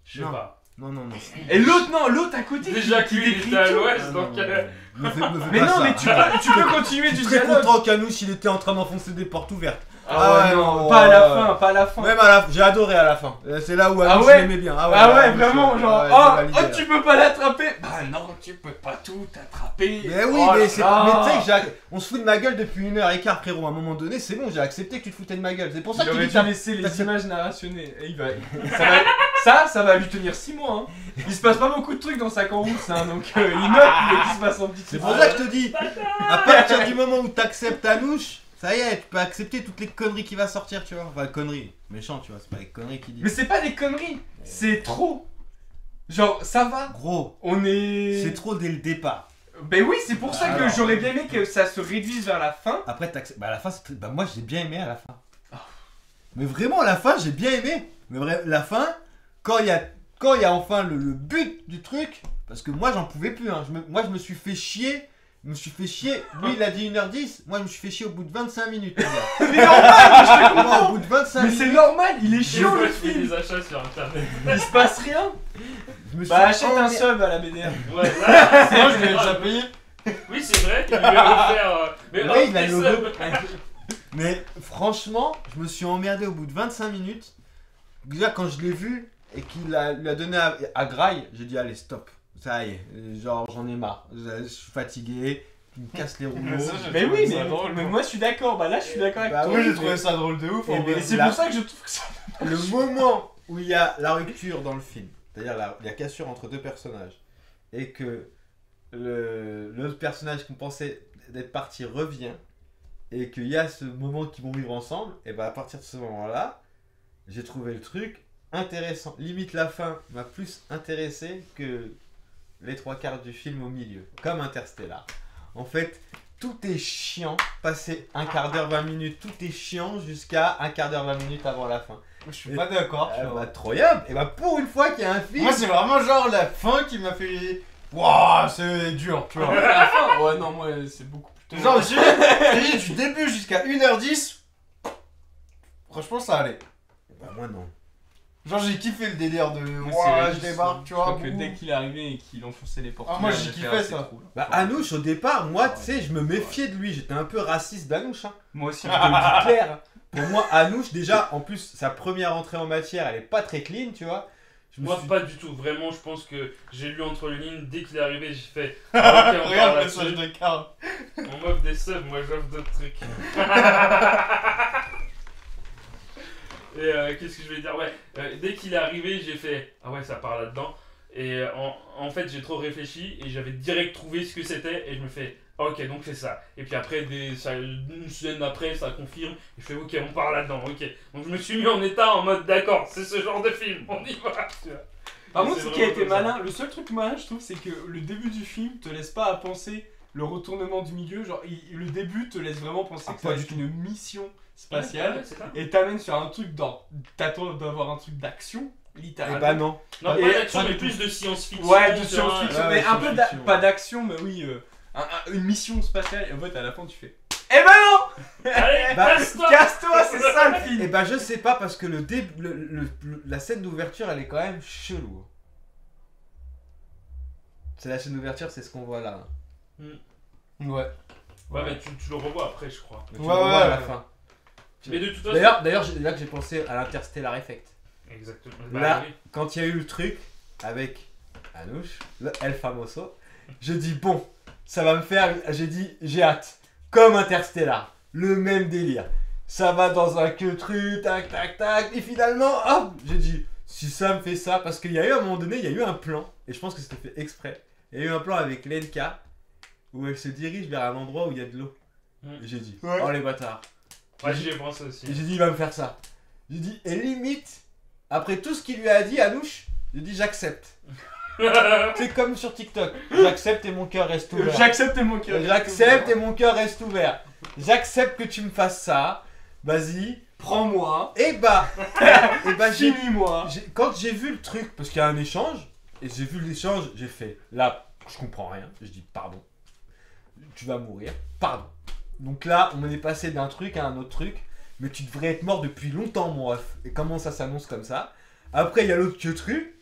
Je sais Non. pas. Non, non, non. Et l'autre à côté Déjà qui qu'il décrit était à tout. l'ouest, Ah, donc. non, me fais Mais pas non, ça. mais tu peux continuer Je du suis très dialogue. content qu'Anouche il était en train d'enfoncer des portes ouvertes. Ah ouais, non, non, pas à la fin, pas à la fin. Même à la j'ai adoré à la fin. C'est là où Ah Anouche ouais l'aimait bien. Ah ouais, Anouche, vraiment, genre, ouais, oh, j'ai validé, oh, là. tu peux pas l'attraper. Bah non, tu peux pas tout attraper. Mais oui, Oh mais là c'est. là. Mais tu sais que on se fout de ma gueule depuis 1h15, frérot. À un moment donné, c'est bon, j'ai accepté que tu te foutais de ma gueule. C'est pour ça Il que tu aurait dis dû ça. laisser les t'acceptes- images narrationnées. Et ça va lui tenir 6 mois. Hein. Il se passe pas beaucoup de trucs dans sa camousse, hein, donc il note qu'il se passe en petit. C'est pour ça que je te dis, à partir du moment où t'acceptes Anouche, ça y est, tu peux accepter toutes les conneries qui va sortir, tu vois. Enfin, conneries. Méchant, tu vois, c'est pas les conneries qui Mais disent. c'est pas des conneries, c'est trop. Genre, ça va. Gros, On est. c'est trop dès le départ. Ben oui, c'est pour ça que Alors. j'aurais bien aimé que ça se réduise vers la fin. Après, t'acceptes. Bah, à la fin, c'est. Bah, moi, j'ai bien aimé à la fin. Ah. Mais vraiment, à la fin, j'ai bien aimé. Mais la fin, quand il y a enfin le but du truc, parce que moi, j'en pouvais plus. Hein. Moi, je me suis fait chier. Je me suis fait chier. Lui, il a dit 1h10. Moi, je me suis fait chier au bout de 25 minutes. Les gars. Mais normal, Moi, au bout de 25 mais minutes. c'est normal, il est Des chiant fois, le je fais film. des achats sur internet. Il se passe rien. Je me suis Bah achète un emmerdé. sub à la BDR. Ouais, là, Moi, je l'ai déjà payé. Oui, c'est vrai, il lui a offert. Mais Ouais, offre il a des le logo. subs. Mais franchement, je me suis emmerdé au bout de 25 minutes. Déjà, quand je l'ai vu et qu'il lui a donné à Grail, j'ai dit allez, stop. Ça y est, genre j'en ai marre. Je suis fatigué, il me casse les rouleaux. Mais ça, j'ai Mais trouvé oui, ça mais, drôle, mais quoi. moi je suis d'accord. Bah là je suis d'accord avec Bah toi. Moi, j'ai oui, trouvé mais- ça drôle de ouf. Et en mais vrai. Et c'est Là- pour ça que je trouve que ça. Le moment où il y a la rupture dans le film, c'est-à-dire la cassure entre deux personnages, et que l'autre personnage qu'on pensait d'être parti revient, et qu'il y a ce moment qu'ils vont vivre ensemble, et bah à partir de ce moment-là, j'ai trouvé le truc intéressant. Limite la fin m'a plus intéressé que les 3/4 du film au milieu, comme Interstellar. En fait, tout est chiant, passer un quart d'heure, 20 minutes, tout est chiant jusqu'à un quart d'heure, 20 minutes avant la fin. Je suis pas d'accord. tu vois. Bah, trop bien. Et bah, pour une fois qu'il y a un film. Moi, c'est vraiment genre la fin qui m'a fait. Waouh, c'est dur, tu vois. La fin, ouais, non, moi c'est beaucoup plus. Genre, j'ai dit du début jusqu'à 1h10. Franchement, ça allait. Bah, moi, non. Genre, j'ai kiffé le délire de. Moi, Waouh, c'est je débarque, tu Je vois. crois que boum. dès qu'il est arrivé et qu'il enfonçait les portes. Ah, moi, j'ai kiffé ça. Bah, Anouche, au départ, moi, tu sais, je me méfiais de lui. J'étais un peu raciste d'Anouche. Hein. Moi aussi. Je te le dis clair. Pour moi, Anouche, déjà, en plus, sa première entrée en matière, elle est pas très clean, tu vois. Je me Moi, suis- pas du tout. Vraiment, je pense que j'ai lu entre les lignes. Dès qu'il est arrivé, j'ai fait. Ok, on parle Regarde le là-dessus. message de Karl. On m'offre des subs, moi j'offre d'autres trucs. Et qu'est-ce que je vais dire? Ouais, dès qu'il est arrivé, j'ai fait ah ouais, ça part là-dedans. Et en fait, j'ai trop réfléchi et j'avais direct trouvé ce que c'était. Et je me fais ok, donc c'est ça. Et puis après, une semaine après, ça confirme. Et je fais ok, on part là-dedans. Ok. Donc je me suis mis en état en mode d'accord, c'est ce genre de film, on y va. Tu vois. Par Et contre, c'est ce qui a vraiment été comme ça. malin, le seul truc malin, je trouve, c'est que le début du film te laisse pas à penser le retournement du milieu. Genre, le début te laisse vraiment penser que ça pas va du être une mission spatiale. Ouais, c'est ça. Et t'amène sur un truc t'attends d'avoir un truc d'action, Eh littéralement. bah, non. Non, Et- pas d'action, pas mais du plus de science-fiction. Ouais, de tu vois. science-fiction, ouais, mais un peu science-fiction. pas d'action, mais oui, une mission spatiale. Et en fait, à la fin, tu fais eh ben non. Allez, Bah, casse-toi. Casse-toi, c'est ça le film. Et bah, je sais pas, parce que la scène d'ouverture, elle est quand même chelou. C'est la scène d'ouverture, c'est ce qu'on voit là. Ouais. Ouais, mais tu le revois après, je crois. Mais tu Ouais, le vois ouais, à la ouais. fin. Mais de toute façon. D'ailleurs, c'est là que j'ai pensé à l'Interstellar Effect. Exactement. Là, Bah oui. quand il y a eu le truc avec Anouche, le El Famoso, je dis bon, ça va me faire. J'ai dit, j'ai hâte. Comme Interstellar, le même délire. Ça va dans un queutru, tac, tac, tac. Et finalement, hop, j'ai dit, si ça me fait ça, parce qu'il y a eu à un moment donné, il y a eu un plan, et je pense que c'était fait exprès. Il y a eu un plan avec Lenka, où elle se dirige vers un endroit où il y a de l'eau. Et j'ai dit, Ouais. oh les bâtards. Ouais, j'y ai pensé aussi. Et j'ai dit, il va me faire ça. J'ai dit, et limite, après tout ce qu'il lui a dit, Anouche, j'ai dit, j'accepte. C'est comme sur TikTok. J'accepte et mon cœur reste ouvert. J'accepte mon cœur. J'accepte et mon cœur reste ouvert. J'accepte que tu me fasses ça. Vas-y. Prends-moi. Et bah, Finis-moi. quand j'ai vu le truc, parce qu'il y a un échange, et j'ai vu l'échange, j'ai fait, là, je comprends rien. Je dis, pardon. Tu vas mourir. Pardon. Donc là, on est passé d'un truc à un autre truc, mais tu devrais être mort depuis longtemps, mon ref. Et comment ça s'annonce comme ça? Après, il y a l'autre queutru,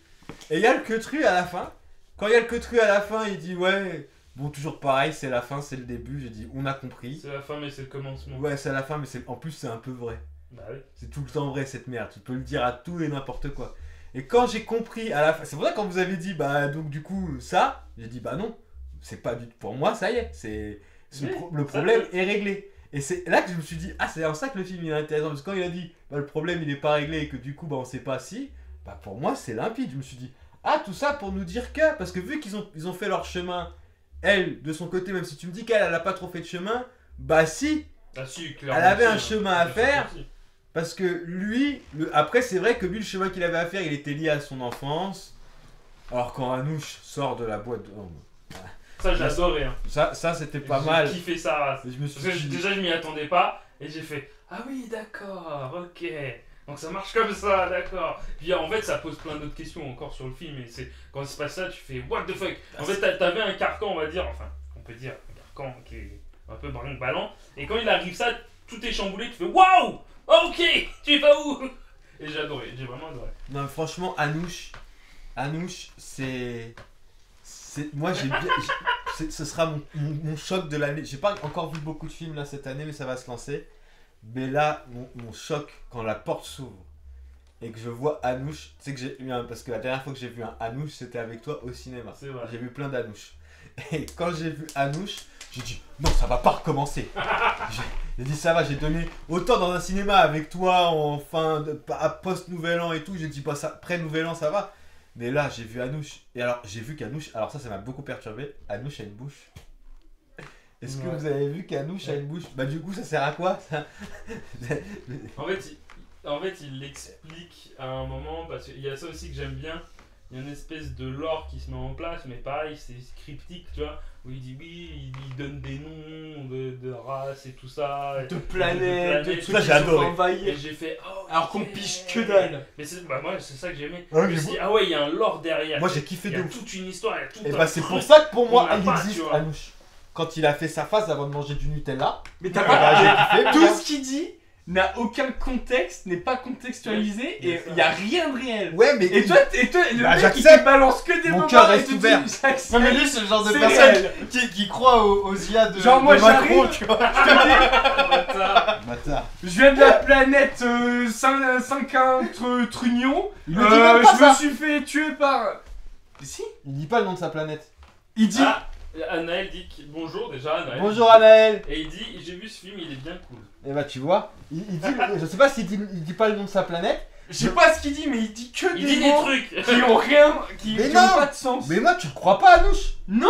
et il y a le queutru à la fin. Quand il y a le queutru à la fin, il dit, ouais, bon, toujours pareil, c'est la fin, c'est le début. J'ai dit, on a compris. C'est la fin, mais c'est le commencement. Ouais, c'est à la fin, mais en plus, c'est un peu vrai. Bah oui. C'est tout le temps vrai cette merde, tu peux le dire à tout et n'importe quoi. Et quand j'ai compris à la fin, c'est pour ça que quand vous avez dit bah donc du coup ça, j'ai dit bah non, c'est pas du tout pour moi, ça y est, Oui, le problème est réglé. Et c'est là que je me suis dit ah c'est en ça que le film il est intéressant parce que quand il a dit bah le problème il est pas réglé et que du coup bah on sait pas si, bah pour moi c'est limpide. Je me suis dit ah tout ça pour nous dire que parce que vu qu'ils ont fait leur chemin, elle de son côté même si tu me dis qu'elle a pas trop fait de chemin, bah si. Ah si, clairement. Elle avait un si, chemin hein. à faire. Parce que lui, après c'est vrai que lui le chemin qu'il avait à faire il était lié à son enfance. Alors quand Anouche sort de la boîte de... Ça, j'adorais. Hein. Ça c'était pas mal. J'ai kiffé ça. Et je me suis Parce que dit, déjà, je m'y attendais pas. Et j'ai fait ah oui, d'accord, ok. Donc ça marche comme ça, d'accord. Puis en fait, ça pose plein d'autres questions encore sur le film. Et c'est quand il se passe ça, tu fais what the fuck. En fait, t'avais un carcan, on va dire. Enfin, on peut dire un marquant, qui est un peu brinque-ballant. Et quand il arrive ça, tout est chamboulé, tu fais waouh! Ok, tu vas où? Et j'ai adoré, j'ai vraiment adoré. Non, franchement, Anouche, moi, j'ai bien. Ce sera mon choc de l'année. J'ai pas encore vu beaucoup de films là cette année, mais ça va se lancer. Mais là, mon choc, quand la porte s'ouvre et que je vois Anouche, tu sais que j'ai eu un. Parce que la dernière fois que j'ai vu un Anouche, c'était avec toi au cinéma. C'est vrai. J'ai vu plein d'Anouches. Et quand j'ai vu Anouche, j'ai dit non, ça va pas recommencer. J'ai dit ça va, j'ai donné autant dans un cinéma avec toi en fin de post-nouvel an et tout. J'ai dit pas ça, pré-nouvel an ça va. Mais là, j'ai vu Anouche. Et alors, j'ai vu qu'Anouche. Alors, ça m'a beaucoup perturbé. Anouche a une bouche. Est-ce que vous avez vu qu'Anouche a une bouche? Bah, du coup, ça sert à quoi ça? En fait, il l'explique à un moment, parce qu'il y a ça aussi que j'aime bien. Il y a une espèce de lore qui se met en place, mais pareil, c'est cryptique, tu vois. Où il dit oui, il donne des noms de races et tout ça. De planètes, de Ça, trucs qui j'ai adoré. sont envahis. Et j'ai fait oh, Alors qu'on ok. piche que dalle. Mais moi, c'est ça que j'aimais. Ouais, Je me mais suis dit, ah ouais, il y a un lore derrière. Moi, j'ai kiffé Il y de a ouf. toute une histoire, il y a tout Et un bah, c'est truc. pour ça que pour moi, On l'a il pas, existe tu vois. Anouche. Quand il a fait sa face avant de manger du Nutella. Mais t'as bah, pas. j'ai kiffé. Tout ce qu'il dit n'a aucun contexte, n'est pas contextualisé et il y a rien de réel. Ouais, mais. Et toi, le Bah, mec il j'accepte. te balance que des Mon moments cœur et reste tu te ouvert. dis, j'accepte. Non mais lui c'est le genre de C'est personne réel. qui croit aux IA de, Genre, moi, de Macron, j'arrive. tu vois. Bâtard. Bâtard. Je viens de la planète 5 Trunion. Il le dit même pas, Je ça. me suis fait tuer par. Si. Il dit pas le nom de sa planète. Il dit. Ah, Anaël dit bonjour déjà, Anaël. Bonjour Anaël. Et il dit, j'ai vu ce film, il est bien cool. Et bah, tu vois, il dit. Je sais pas s'il dit, il dit pas le nom de sa planète. Je sais pas ce qu'il dit, mais il dit que Il des dit des mots trucs. qui ont rien, qui Mais ont non. pas de sens. Mais moi, tu le crois pas, Anouche? Non,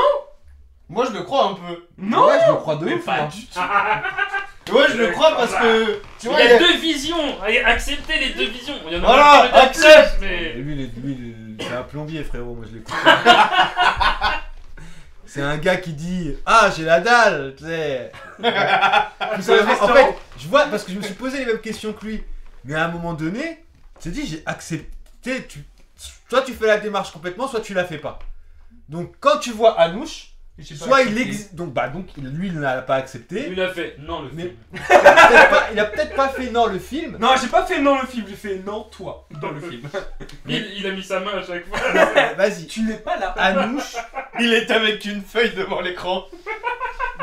Moi je le crois un peu. non. Ouais, je le crois de Mais ouf. pas moi. du tout. Ouais je le crois parce que tu Il vois y il y a a- deux visions. Allez, acceptez les deux visions. Il y en a Voilà, peut-être accepte. plus, mais. Lui, c'est un plombier, frérot. Moi, je l'écoute. C'est un gars qui dit ah, j'ai la dalle, tu sais. Tout simplement, en fait, je vois, parce que je me suis posé les mêmes questions que lui. Mais à un moment donné, tu te dis, j'ai accepté. Soit tu fais la démarche complètement, soit tu la fais pas. Donc, quand tu vois Anouche, soit il existe. Donc, lui, il n'a pas accepté. Il a fait non le Mais- film. Il a peut-être pas fait non le film. Non, j'ai pas fait non le film, j'ai fait non toi dans le film. Il a mis sa main à chaque fois. Vas-y. Tu n'es pas là. Anouche. il est avec une feuille devant l'écran.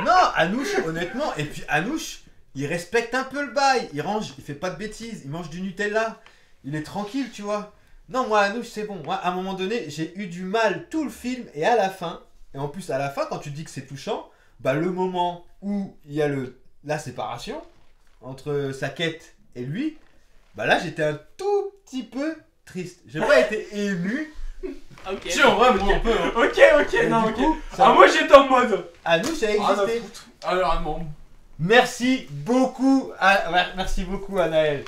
Non, Anouche, honnêtement. Et puis Anouche, il respecte un peu le bail. Il range, il fait pas de bêtises. Il mange du Nutella. Il est tranquille, tu vois. Non, moi, Anouche, c'est bon. Moi, à un moment donné, j'ai eu du mal tout le film. Et à la fin, et en plus, à la fin, quand tu dis que c'est touchant, bah, le moment où il y a la séparation entre sa quête et lui, bah là, j'étais un tout petit peu triste. J'ai pas été ému. Ok. Si en vrai moi un peu. hein. Ok, Et non, du ok. coup, ça- Ah, moi j'étais en mode. Anouche a Ah, la existé. foutre. Alors, non. Merci beaucoup, merci beaucoup, Anaël.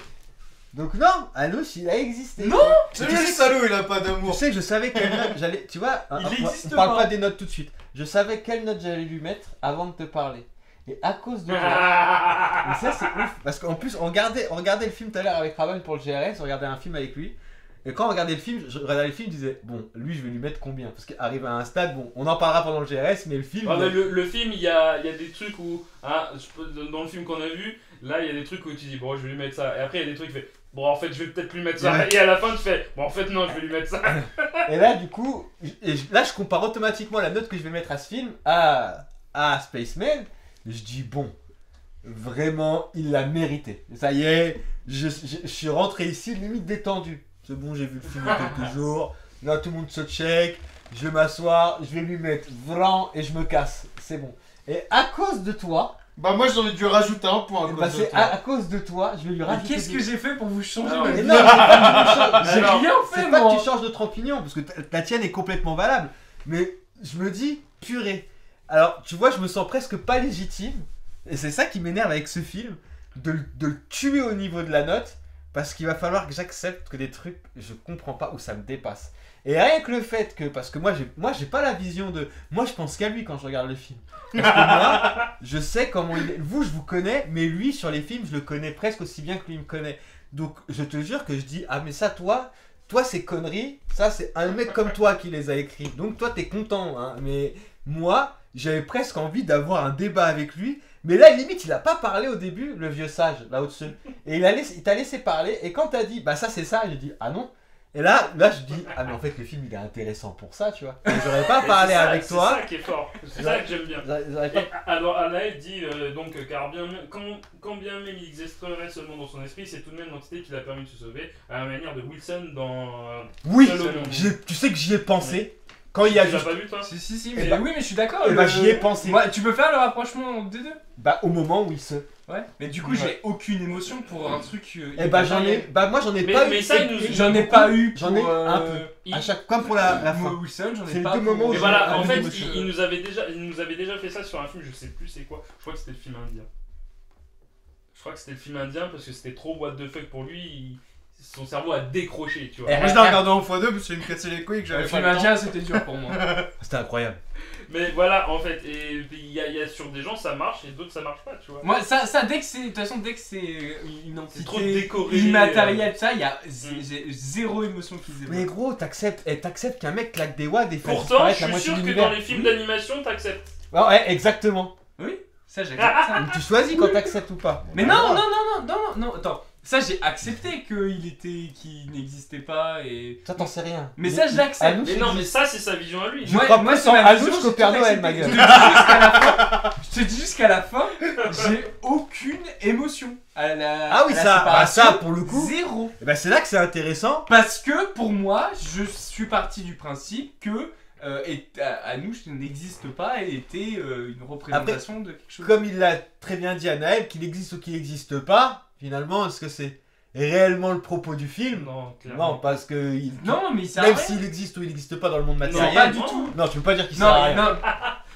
Donc non, Anouche, il a existé. Non. C'est lui le salaud il a pas Tu d'amour. sais que je savais quelle note j'allais... Tu vois, Il existe on parle pas. pas des notes tout de suite. Je savais quelle note j'allais lui mettre avant de te parler. Et à cause de toi... Et ça, c'est ouf. Parce qu'en plus, on regardait le film tout à l'heure avec Raven pour le GRS, on regardait un film avec lui. Et quand on regardait le film, je regardais le film, je disais, bon, lui, je vais lui mettre combien? Parce qu'arrive à un stade, bon, on en parlera pendant le GRS, mais le film... Ah, mais le film, il y a des trucs où, dans le film qu'on a vu, là il y a des trucs où tu dis bon je vais lui mettre ça, et après il y a des trucs où tu fais bon en fait je vais peut-être lui mettre ça, Ouais. et à la fin tu fais bon en fait non je vais lui mettre ça. Et là, du coup, là, je compare automatiquement la note que je vais mettre à ce film à Spaceman. Je dis, bon, vraiment, il l'a mérité. Ça y est, je suis rentré ici limite détendu. C'est bon, j'ai vu le film il y a quelques jours. Là, tout le monde se check. Je vais m'asseoir, je vais lui mettre vraiment et je me casse. C'est bon. Et à cause de toi, Bah moi j'en ai dû rajouter un point. bah, c'est à cause de toi, je vais lui Mais rajouter. qu'est-ce que j'ai fait pour vous changer Alors, ma Mais vie? non, c'est pas que tu changes- J'ai Alors, rien fait, c'est pas moi. que tu changes notre opinion, parce que la tienne est complètement valable. Mais je me dis, purée. Alors, tu vois, je me sens presque pas légitime. Et c'est ça qui m'énerve avec ce film, de le tuer au niveau de la note, parce qu'il va falloir que j'accepte que des trucs, je comprends pas, ou ça me dépasse. Et rien que le fait que, parce que moi j'ai pas la vision de... Moi je pense qu'à lui quand je regarde le film. Parce que moi, je sais comment il est. Vous, je vous connais, mais lui sur les films, je le connais presque aussi bien que lui me connaît. Donc je te jure que je dis, ah mais ça toi c'est conneries, ça c'est un mec comme toi qui les a écrits. Donc toi t'es content, hein. Mais moi, j'avais presque envie d'avoir un débat avec lui. Mais là, limite, il a pas parlé au début, le vieux sage, là au-dessus. Et il t'a laissé parler. Et quand t'as dit, bah ça c'est ça, j'ai dit, ah non. Et là, je dis, ah mais en fait, le film, il est intéressant pour ça, tu vois. Et j'aurais pas parlé C'est ça- avec toi. C'est ça qui est fort. C'est ça que j'aime bien. J'aurais pas... Et alors Anaël dit donc car quand bien même il existerait seulement dans son esprit, c'est tout de même l'entité qui l'a permis de se sauver, à la manière de Wilson dans. Oui, Seul au monde. tu sais que j'y ai pensé. Quand il y a Tu l'as juste... pas vu toi? Si, Eh mais bah- oui, mais je suis d'accord. eh bah, j'y ai pensé. Moi, tu peux faire le rapprochement des deux. Bah au moment où il se... Ouais. Mais du coup, Ouais. j'ai aucune émotion pour un truc. Eh bah j'en ai... Bah moi j'en ai pas eu. Mais ça, il nous- J'en ai pas eu. J'en ai pour, un peu. À chaque... Comme pour la Moi, fin. Wilson, j'en C'est ai les pas. deux moments où Et j'ai voilà, un en peu fait, d'émotion. il nous avait déjà fait ça sur un film, je sais plus c'est quoi. Je crois que c'était le film indien. Je crois que c'était le film indien parce que c'était trop what the fuck pour lui. Son cerveau a décroché, tu vois. Eh, Moi, je l'ai regardé en x2 parce qu'il me cassait les couilles que Le j'avais pas film le temps. indien, c'était dur pour moi. C'était incroyable. Mais voilà, en fait, et il y a sur des gens ça marche et d'autres ça marche pas, tu vois. Moi, ça, dès que c'est. De toute façon, dès que c'est une C'est trop entité décoré, immatérielle, ça, il y a j'ai zéro émotion qui se Mais débloque. gros, t'acceptes qu'un mec claque des wads et fait Pourtant, disparaître je la suis moitié sûr de que l'univers. dans les films d'animation, t'acceptes. Ouais, exactement. Oui, ça, j'accepte ça. Donc tu choisis quand t'acceptes ou pas. Mais non, attends. Ça, j'ai accepté qu'il n'existait pas et. Ça t'en sais rien. Mais ça, je l'accepte. Anouch, Mais non, il mais existe. ça, c'est sa vision à lui. Je crois plus c'est en ma Anouch vision, qu'au j'ai Père tout Noël, ma accepté. gueule. Je te dis jusqu'à la fin, j'ai aucune émotion à la. Ah oui, à la ça, bah, séparation. ça pour le coup. Zéro. Et bah c'est là que c'est intéressant. Parce que pour moi, je suis parti du principe que Anouch n'existe pas et était une représentation de quelque chose. Comme il l'a très bien dit à Naël, qu'il existe ou qu'il n'existe pas, finalement, est-ce que c'est réellement le propos du film? Non, clairement. Non, parce que Non, mais il sert à même rien. s'il existe ou il n'existe pas dans le monde Non, matériel. pas du tout. Non, tu peux pas dire qu'il sert à Non, rien. non,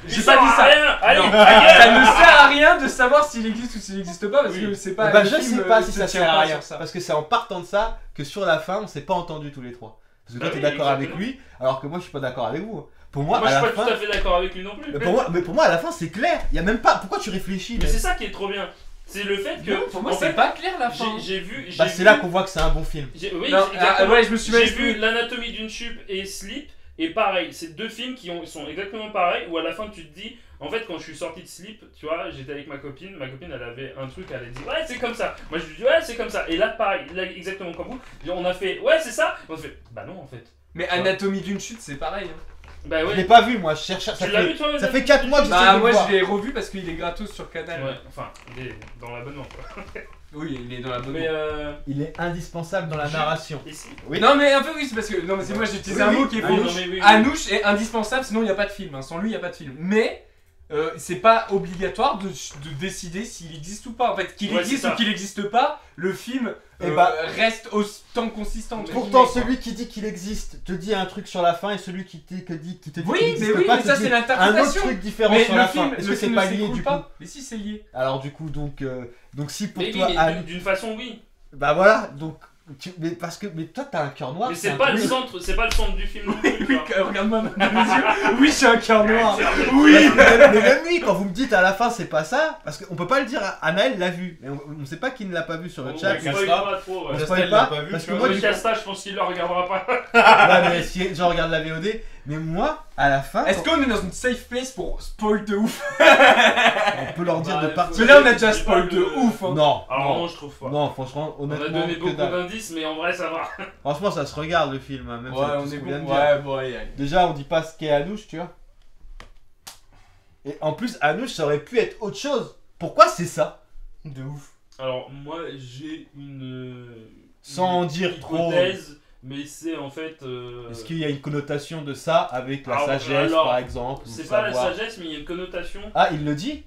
Il j'ai sert pas dit à ça. rien. Allez, Non, ta gueule. ça ne sert à rien de savoir s'il existe ou s'il n'existe pas parce Oui. que c'est Eh pas. bah, le je film, sais pas si se ça tient sert à pas rien. sur ça. Parce que c'est en partant de ça que sur la fin, on s'est pas entendus tous les trois. Parce que toi, Ah t'es oui, d'accord avec exactement. lui, alors que moi, je suis pas d'accord avec vous. Pour moi, Moi, à je la suis pas fin. tout à fait d'accord avec lui non plus. Mais pour moi, à la fin, c'est clair. Il y a même pas. Pourquoi tu réfléchis Mais même c'est ça qui est trop bien. C'est le fait que. Non, pour moi, en c'est fait, pas clair la fin. J'ai vu. Bah, c'est là qu'on voit que c'est un bon film. Oui, Non, exactement. ouais, je me suis mal J'ai exprimé. vu l'anatomie d'une chute et Sleep, et pareil, c'est deux films qui sont exactement pareils, où à la fin tu te dis, en fait quand je suis sorti de Sleep, tu vois, j'étais avec ma copine elle avait un truc, elle a dit, ouais c'est comme ça, moi je lui dis, ouais c'est comme ça, et là pareil, là exactement comme vous, on a fait, ouais c'est ça, on a fait, bah non en fait. Mais Anatomie d'une chute, c'est pareil. Hein. Bah Je l'ai ouais, pas vu, moi. Je cherche. Ça tu l'as fait, vu toi ça fait 4 mois que j'essaie Bah, de moi le voir. je l'ai revu parce qu'il est gratos sur Canal. Ouais, enfin, il est dans l'abonnement quoi. Oui, il est dans la bonne. Mais Il est indispensable dans la narration. et si Oui. Non, mais un peu oui, c'est parce que. Non, mais c'est moi j'ai utilisé Oui, un oui. mot qui est Ah, faux. non, mais oui, oui. Anouch est indispensable, sinon il n'y a pas de film. Hein. Sans lui, il n'y a pas de film. Mais c'est pas obligatoire de décider s'il existe ou pas. En fait, qu'il Ouais, existe c'est ça. ou qu'il n'existe pas, le film Eh bah, reste autant consistant. entre Pourtant, guillemets, quoi. celui qui dit qu'il existe te dit un truc sur la fin et celui qui te dit qui te dit Oui, qu'il mais n'existe oui, pas mais te ça dit c'est un autre l'interprétation. truc différent Mais sur le la film, fin. Est-ce le que c'est film pas ne lié s'écoule du coup? pas. Mais si, c'est lié. Alors du coup, donc si pour Mais toi, oui, mais Anne- d'une façon oui. bah voilà, donc mais toi t'as un cœur noir. Mais c'est c'est un pas le truc- centre, c'est pas le centre du film non plus. Oui, tu vois. regarde-moi dans les yeux. Oui, j'ai un cœur noir. Oui, mais même lui, quand vous me dites à la fin c'est pas ça, parce qu'on peut pas le dire, Anaël l'a vu, mais on sait pas qui ne l'a pas vu sur le On chat. spoil pas trop. On Ouais. spoil Castel l'a pas, pas vu, parce tu que vois. moi, Moi, du Casta, je pense qu'il le regardera pas. ouais, mais si je regarde la VOD, mais moi, à la fin, Est-ce qu'on est dans une safe place pour spoil de ouf? on peut leur dire Bah, de faut- partir. Mais là, on a déjà C'est spoil pas de le- ouf. Hein. Non, Alors non, non, je trouve pas. non, franchement, On a honnêtement, donné que beaucoup dalle. d'indices, mais en vrai ça va. Franchement, ça se regarde le film, hein, même Ouais, si on tout ce est qu'on vient de bon. dire. Ouais, bon, allez, allez. Déjà, on dit pas ce qu'est Anouch, tu vois. Et en plus, Anouch, ça aurait pu être autre chose. Pourquoi c'est ça? De ouf. Alors moi j'ai une Sans en une dire trop. hypothèse, mais c'est en fait. Est-ce qu'il y a une connotation de ça avec la Alors, sagesse, alors, par exemple, ou C'est pas la savoir- sagesse, mais il y a une connotation. Ah, il le dit?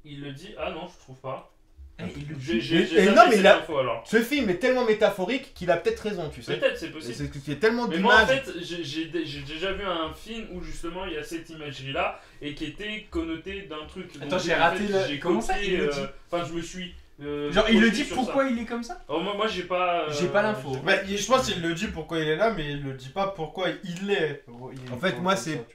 Il le dit. Ah non, je trouve pas. Il le J'ai Et zappé non, mais cette il a- info alors. Ce film est tellement métaphorique qu'il a peut-être raison, tu sais. Peut-être, c'est Et possible. c'est qu'il y a tellement Mais moi en d'images. fait, j'ai déjà vu un film où justement il y a cette imagerie là et qui était connotée d'un truc. Attends, Donc, j'ai en raté fait, le- j'ai comment ça, copié, il le dit Enfin, je me suis. Genre, il le projeté dit sur pourquoi ça. il est comme ça? Oh, moi j'ai pas. J'ai pas l'info. j'ai Bah, je pense qu'il le dit pourquoi il est là, mais il le dit pas pourquoi il est. En fait, moi, c'est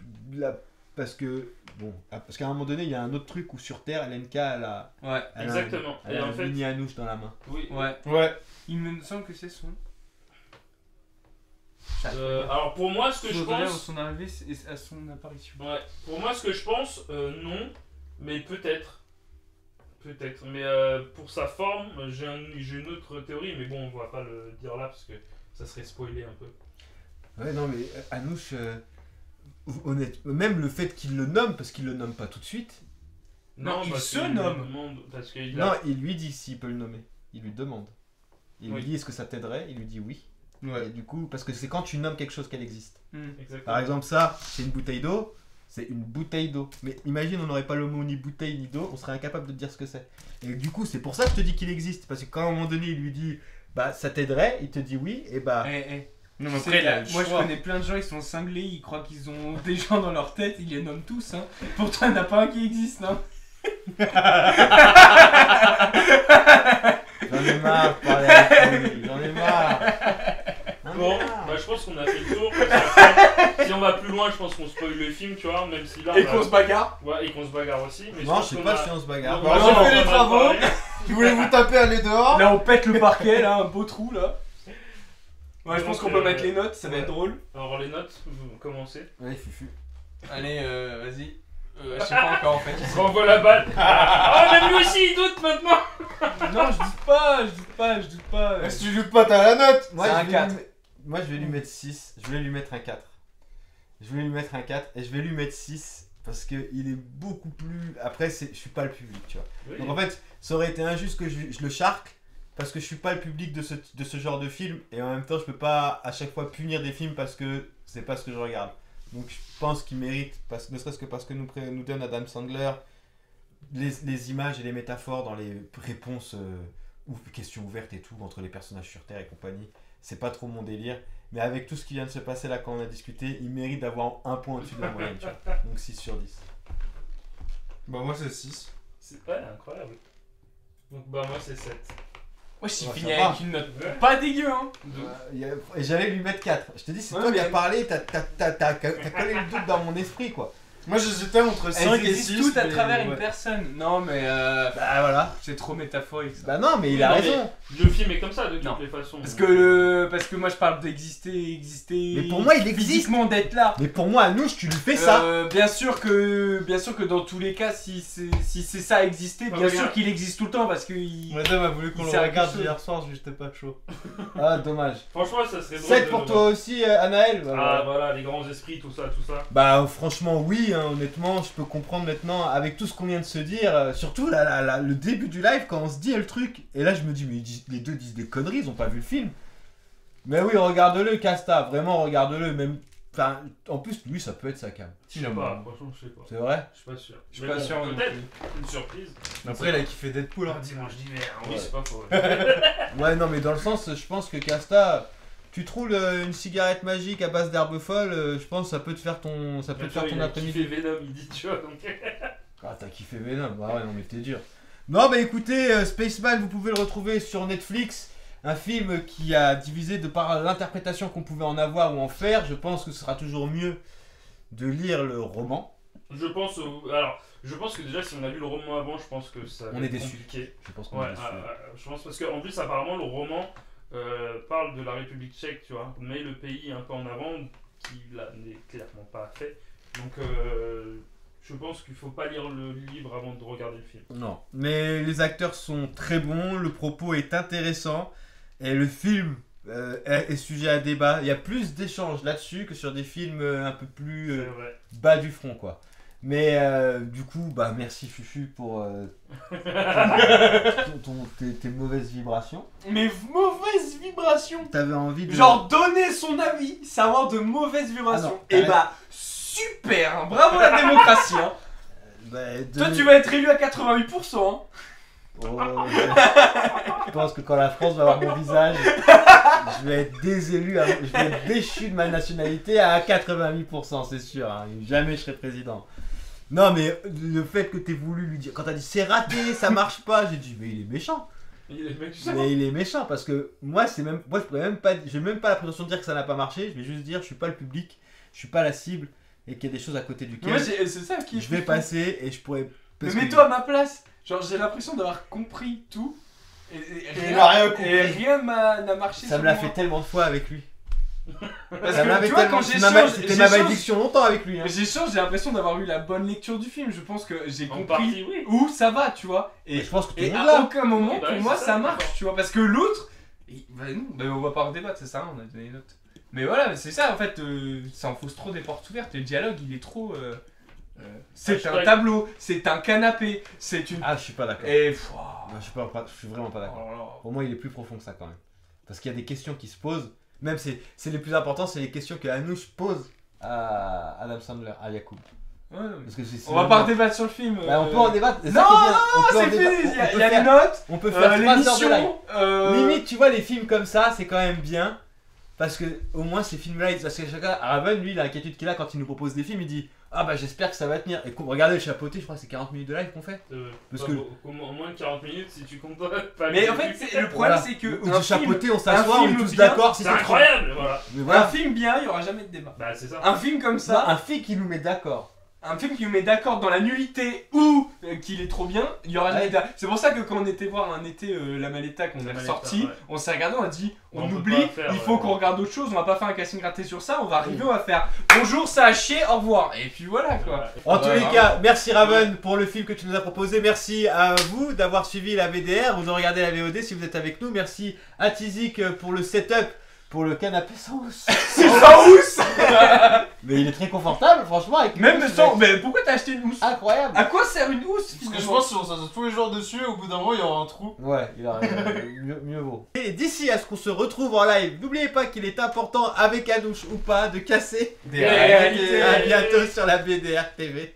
parce que bon, parce qu'à un moment donné, il y a un autre truc où sur Terre, LNK, elle a, Ouais, elle a Exactement. un, elle Et a en un fait, mini Anouch dans la main. oui. ouais. Ouais. Il me semble que c'est son. Alors pour moi, ce que je Faudrait pense. son arrivée et à son apparition. Ouais, pour moi, ce que je pense, non, mais peut-être. Peut-être. Mais pour sa forme, j'ai une autre théorie, mais bon, on va pas le dire là parce que ça serait spoilé un peu. Ouais, non, mais Anouche, même le fait qu'il le nomme, parce qu'il le nomme pas tout de suite. Non, il parce se qu'il nomme. le demande, parce qu'il Non, a... il lui dit s'il peut le nommer. Il lui demande. Il Oui. lui dit est-ce que ça t'aiderait. Il lui dit oui. Ouais. Et du coup, parce que c'est quand tu nommes quelque chose qu'elle existe. Exactement. Par exemple, ça, c'est une bouteille d'eau. C'est une bouteille d'eau. Mais imagine, on n'aurait pas le mot ni bouteille ni d'eau, on serait incapable de te dire ce que c'est. Et du coup, c'est pour ça que je te dis qu'il existe. Parce que quand à un moment donné, il lui dit bah ça t'aiderait, il te dit oui, et bah. Non, Tu mais sais, après, il a le moi je choix. connais plein de gens, ils sont cinglés, ils croient qu'ils ont des gens dans leur tête, ils les nomment tous. Hein. Pourtant, il n'y en a pas un qui existe. Hein. J'en ai marre de parler avec lui, j'en ai marre. J'en ai Bon, marre. bah, je pense qu'on a fait le tour. Après, si on va plus loin, je pense qu'on spoil le film, tu vois, même si là. Et on a- qu'on se bagarre. Ouais, et qu'on se bagarre aussi. Mais Non, pense je sais qu'on pas a- si on se bagarre. Non, Bon, bah, j'ai on fait va les pas travaux. parler. Tu voulais vous taper, aller dehors. Là, on pète le parquet, là, un beau trou là. Ouais, je pense qu'on peut mettre les notes, ça va ouais. être drôle. Alors, les notes, vous commencez. Ouais, fufu. Allez, vas-y. Je sais pas encore en fait. On renvoie la balle. Oh, même lui aussi, il doute maintenant. Non, je doute pas. Si tu doutes pas, t'as la note. Moi, C'est un je vais 4. Moi, je vais lui mettre 6. Je vais lui mettre un 4. Je vais lui mettre un 4 et je vais lui mettre 6 parce qu'il est beaucoup plus. Après, je suis pas le public, tu vois. Oui. Donc en fait, ça aurait été injuste que je le charcle parce que je suis pas le public de ce genre de film et en même temps, je peux pas à chaque fois punir des films parce que c'est pas ce que je regarde. Donc je pense qu'il mérite, ne serait-ce que parce que nous donne Adam Sandler les images et les métaphores dans les réponses ou questions ouvertes et tout entre les personnages sur Terre et compagnie. C'est pas trop mon délire, mais avec tout ce qui vient de se passer là quand on a discuté, il mérite d'avoir un point au-dessus de la moyenne, tu vois. Donc 6 sur 10. Bah, moi, c'est 6. C'est ouais, incroyable. Donc, bah, moi, c'est 7. Ouais, j'ai Ouais, fini ça va. avec une note pas dégueu, hein. Et j'allais lui mettre 4. Je te dis, c'est Ouais, toi qui mais- as parlé, t'as collé le doute dans mon esprit, quoi. Moi, j'hésitais entre 5 Elles et existent 6. toutes à mais travers ouais. une personne. Non, mais Bah voilà. c'est trop métaphorique ça. Bah non, mais il Oui, a non, raison. Le film est comme ça, de toutes Non. les façons. Parce Donc, que moi je parle d'exister. Mais pour moi, il existe. Physiquement d'être là. Mais pour moi, Anouche, tu lui fais ça. Bien sûr que dans tous les cas, si c'est ça exister, Ah, bien regarde. sûr qu'il existe tout le temps parce que Madame a voulu qu'on Il le sert à regarde quelque chose. hier soir, j'étais pas chaud. Ah, dommage. Franchement, ça serait drôle. 7 de pour le toi voir. aussi, Anaël. Ah, voilà, les grands esprits, tout ça, tout ça. Bah franchement oui, hein, honnêtement je peux comprendre maintenant avec tout ce qu'on vient de se dire, surtout le début du live quand on se dit le truc, et là je me dis mais les deux disent des conneries, ils ont pas vu le film. Mais oui regarde-le Casta, vraiment regarde-le, même, enfin en plus lui ça peut être sa cam. Je sais pas, franchement, je sais pas. C'est vrai? Je suis pas sûr. je suis Mais pas bon, sûr. non Peut-être plus. une surprise. Après, il a kiffé Deadpool. Un Hein. dimanche d'hiver, oui, Ouais. c'est pas faux. Ouais non mais dans le sens je pense que Casta, tu te roules une cigarette magique à base d'herbe folle, je pense que ça peut te faire ton, ça peut te faire ton Il après-midi. fait Venom, il dit, tu vois, donc. Ah, t'as kiffé Venom, ah ouais, non mais t'es dur. Non, bah écoutez, Spaceman, vous pouvez le retrouver sur Netflix. Un film qui a divisé de par l'interprétation qu'on pouvait en avoir ou en faire. Je pense que ce sera toujours mieux de lire le roman. Je pense, alors, je pense que déjà, si on a lu le roman avant, je pense que ça va On est être déçus. compliqué. Je pense qu'on Ouais, est déçus. je pense parce qu'en plus, apparemment, le roman parle de la République tchèque, tu vois, mais le pays un peu en avant, qui là n'est clairement pas fait. Donc, je pense qu'il faut pas lire le livre avant de regarder le film. Non, mais les acteurs sont très bons, le propos est intéressant et le film est sujet à débat. Il y a plus d'échanges là-dessus que sur des films un peu plus C'est vrai. bas du front, quoi. Mais du coup, bah merci Fufu pour tes mauvaises vibrations. Mais mauvaises vibrations. T'avais envie de... Genre donner son avis, savoir de mauvaises vibrations. Ah non, Et bah super, hein. Bravo la démocratie. Hein. Bah, Toi tu vas être élu à 88%. Hein. Oh, je pense que quand la France va voir mon visage, je vais être désélu, je vais être déchu de ma nationalité à 88%, c'est sûr. Hein. Jamais je serai président. Non, mais le fait que t'aies voulu lui dire, quand t'as dit c'est raté, ça marche pas, j'ai dit mais il est méchant. Il est mec, tu sais. Mais il est méchant parce que moi je pourrais même pas, j'ai même pas la prétention de dire que ça n'a pas marché. Je vais juste dire je suis pas le public, je suis pas la cible et qu'il y a des choses à côté duquel Moi c'est ça qui est je vais fou. passer et je pourrais. Mais parce que- mets-toi à ma place. Genre j'ai l'impression d'avoir compris tout. Et il a rien compris. Et rien n'a marché. Ça sur me l'a moi. fait tellement de fois avec lui. Parce Ça que m'avait tu vois, tellement- quand c'était ma j'échange, malédiction longtemps avec lui. Hein. j'ai l'impression d'avoir eu la bonne lecture du film. Je pense que j'ai En compris partie, oui. où ça va, tu vois. Et je pense que tout le Et monde à l'a. aucun moment, Oui, bah pour oui, moi, c'est ça ça, marche, d'accord. tu vois. Parce que l'autre, bah non, bah on va pas en débattre, c'est ça, on a donné une note. Mais voilà, c'est ça, en fait, ça enfonce trop des portes ouvertes. Le dialogue, il est trop. C'est je un suis tablot, c'est un canapé, c'est une. Ah, je suis pas d'accord. Et. Non, je suis vraiment pas d'accord. Oh là là. Pour moi, il est plus profond que ça quand même. Parce qu'il y a des questions qui se posent. Même c'est les plus importants, c'est les questions que Anoush pose à Adam Sandler, à Yacoub. Ouais, non, mais- Parce que c'est On va pas débattre sur le film. Bah, on peut en débattre. c'est ça Non, qui est bien. On peut en c'est débattre. fini, On peut il y a faire- les notes, On peut faire 3 heures de live. l'émission. Limite, tu vois, les films comme ça, c'est quand même bien. Parce que au moins ces films-là, parce que chacun, Raven, lui, l'inquiétude qu'il a quand il nous propose des films, il dit ah bah j'espère que ça va tenir. Et regardez le chapeauté, je crois que c'est 40 minutes de live qu'on fait. Parce que- Au moins de 40 minutes si tu comptes pas. Mais en le fait, début. le problème, Voilà. c'est que. Ou un du chapeauté, on un s'assoit, on est film tous bien, d'accord si C'est c'est trop. incroyable, voilà. Mais Un voilà. film bien, il y aura jamais de débat. Bah, c'est ça. Un film comme Ça, ça, un film qui nous met d'accord. un film qui nous met d'accord dans la nullité ou qu'il est trop bien, il y aura jamais Ouais. de débat. C'est pour ça que quand on était voir un été La Maleta qu'on La a Maleta, ressorti, ouais. on s'est regardé, on a dit on peut oublie, pas faire, il faut ouais. qu'on regarde autre chose, on va pas faire un casting raté sur ça, on va arriver, on va faire bonjour, ça a chier, au revoir. Et puis voilà quoi. En tous Ouais, les vraiment. cas, merci Raven pour le film que tu nous as proposé. Merci à vous d'avoir suivi la VDR ou de regarder la VOD si vous êtes avec nous. Merci à Tizik pour le setup, pour le canapé sans housse. C'est ça housse. Mais il est très confortable, franchement. Avec une Même housse, sans. il Mais pourquoi t'as acheté une housse est incroyable. À quoi sert une housse Parce que je finalement pense que si on s'assoit tous les jours dessus, au bout d'un moment, il y aura un trou. Ouais, il a mieux vaut. Et d'ici à ce qu'on se retrouve en live, n'oubliez pas qu'il est important avec Anoush ou pas de casser Des réalités. À bientôt sur la VDR TV.